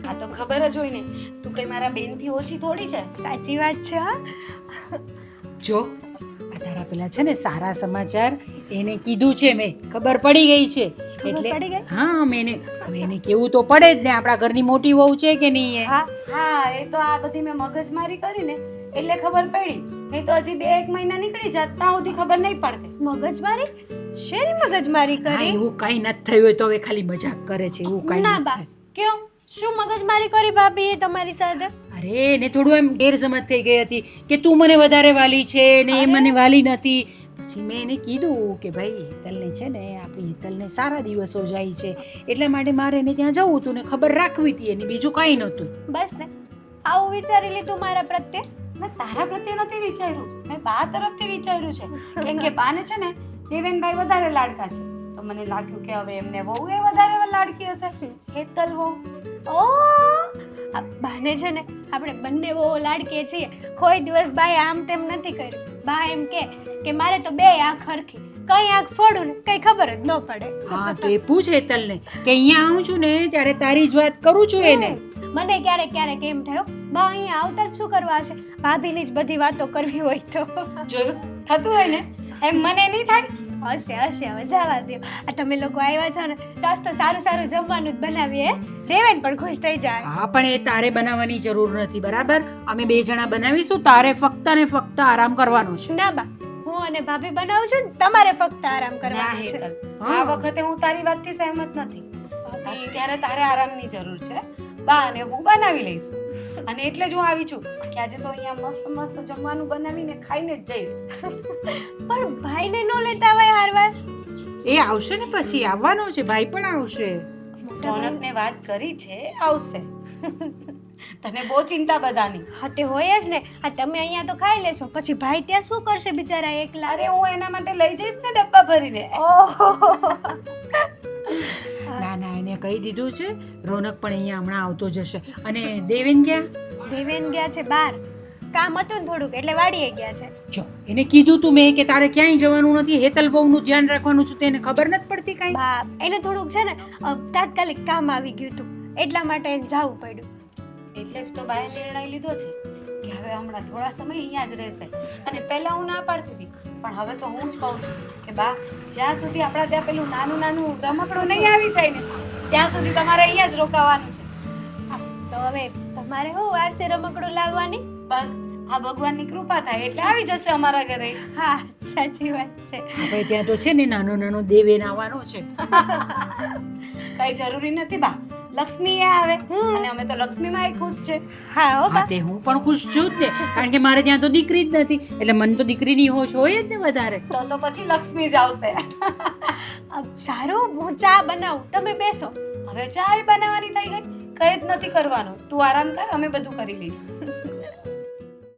આ તો ખબર જ હોય ને, તું કઈ મારા બેનથી ઓછી થોડી છે. સાચી વાત છે. હા, જો આ તારા પેલા છે ને સારા સમાચાર એને કીધું છે મેં, ખબર પડી ગઈ છે. ખબર પડી ગઈ? હા, મેં હવે એને કેવું તો પડે જ ને, આપણા ઘરની મોટી વહુ છે કે નહીં એ. હા હા, એ તો આ બધી મેં મગજમારી કરી ને એટલે ખબર પડી, નહીં તો હજી 2-1 મહિના નીકળી જાત ત્યાં સુધી ખબર નહીં પડતી. મગજમારી? શેની મગજમારી હા, કરી? એવું કાંઈ નથી થયું હોય તો હવે ખાલી મજાક કરે છે, એવું કાંઈ ના નથી બા, થયું. કયો શું મગજમારી કરી ભાભીએ તમારી સાથે? અરે એને થોડું એમ ગેરસમજ થઈ ગઈ હતી કે તું મને વધારે વાલી છે ને એ મને વાલી નથી. પછી મેં એને કીધું કે ભાઈ હેતલને છે ને, આપણી હેતલને સારા દિવસો જાય છે, એટલા માટે મારે એને ત્યાં જવું હતું ને ખબર રાખવી હતી એની, બીજું કાંઈ નહોતું. બસ ને, આવું વિચારી લીધું મારા પ્રત્યે? મેં તારા પ્રત્યે નથી વિચાર્યું, મેં બા તરફથી વિચાર્યું છે. કેમ કે બાને છે ને દેવેનભાઈ વધારે લાડકા છે, તો મને લાગ્યું કે હવે એમને વહુ એ વધારે લાડકી હશે, હેતલ વહુ. ઓ, આ બાને છે ને આપણે બંને બહુ લાડકીએ છીએ, કોઈ દિવસ બાએ આમ તેમ નથી કર્યું. બા એમ કે મારે તો બે આંખ હરખી, કઈ આંખ ફોડું ને કઈ ખબર જ ન પડે. હા, તો એ પૂછ હેતલને કે અહીંયા આવું છું ને ત્યારે તારી જ વાત કરું છું એને. મને ક્યારેક ક્યારેક એમ થયો બા અહીંયા આવતા જ શું કરવા છે, ભાભીની જ બધી વાતો કરવી હોય તો. જોયું થતું હોય ને એમ મને નહીં થાય. હશે હશે, હવે જવા દો. આ તમે લોકો આવ્યા છો ને તો આજ તો સારું સારું જમવાનું જ બનાવીએ. દેવેન પણ ખુશ થઈ જાય. હા પણ એ તારે બનાવવાની જરૂર નથી, બરાબર? અમે 2 જણા બનાવીશું, તારે ફક્ત ને ફક્ત આરામ કરવાનો છે. ના બા, હું અને ભાભી બનાવું છું ને, તમારે ફક્ત આરામ ના કરવાનો છે. હેતલ, આ વખતે હું તારી વાતથી સહેમત નથી. અત્યારે તારે આરામની જરૂર છે. બા અને હું બનાવી લઈશું. અને એટલે જ હું આવી છું કે આજે તો અહીંયા મસ્ત મસ્ત જમવાનું બનાવીને ખાઈને જ જઈશ. પણ ભાઈને ન લેતા હોય હારવાર. એ આવશે ને પછી, આવવાનો છે, ભાઈ પણ આવશે. રોનકને વાત કરી છે, આવશે. તને બહુ ચિંતા બધાની. હા તે હોય જ ને. આ તમે અહીંયા તો ખાઈ લેશો, પછી ભાઈ ત્યાં શું કરશે બિચારા એકલા? અરે હું એના માટે લઈ જઈશ ને ડબ્બા ભરીને. ઓહો. ના ના, એને કહી દીધું છે, રોનક પણ અહીંયા હમણાં આવતો જશે. અને દેવેન ક્યાં? દેવેન ગયા છે બહાર, કામ હતું ને થોડુંક એટલે વાડીએ ગયા છે. જો એને કીધું તું મેં કે તારે ક્યાંય જવાનું નથી, હેતલ બહુનું ધ્યાન રાખવાનું છે, તેને ખબર નથી પડતી કાંઈ. બા એને થોડુંક છે ને તાત્કાલિક કામ આવી ગયું હતું, એટલા માટે એને જવું પડ્યું. એટલે જ તો બાએ નિર્ણય લીધો છે કે હવે હમણાં થોડા સમય અહીંયા જ રહેશે. અને પહેલા હું ના પાડતી હતી, પણ હવે તો હું જ કહું છું કે બા જ્યાં સુધી આપણા ત્યાં પેલું નાનું નાનું રમકડું નહીં આવી જાય ને ત્યાં સુધી તમારે અહીંયા જ રોકાવાનું છે. તો હવે તમારે શું વારસે રમકડું લાવવાની? બસ આ ભગવાનની કૃપા થાય એટલે આવી જશે અમારા ઘરે. હા સાચી વાત છે. આપણે ત્યાં તો છે ને નાનો નાનો દેવેન આવવાનો છે. કઈ જરૂરી નથી બા, લક્ષ્મી આવે અને અમે તો લક્ષ્મીમાં ખુશ છે. હા હો હા બા. તે હું પણ ખુશ છું જ ને, કારણ કે મારે ત્યાં તો દીકરી જ નથી, એટલે મને તો દીકરીની હોશ હોય જ ને વધારે. તો પછી લક્ષ્મી જ આવશે. સારું, હું ચા બનાવું, તમે બેસો. હવે ચા બનાવવાની થઈ ગઈ, કઈ જ નથી કરવાનું. તું આરામ કર, અમે બધું કરી લઈશું.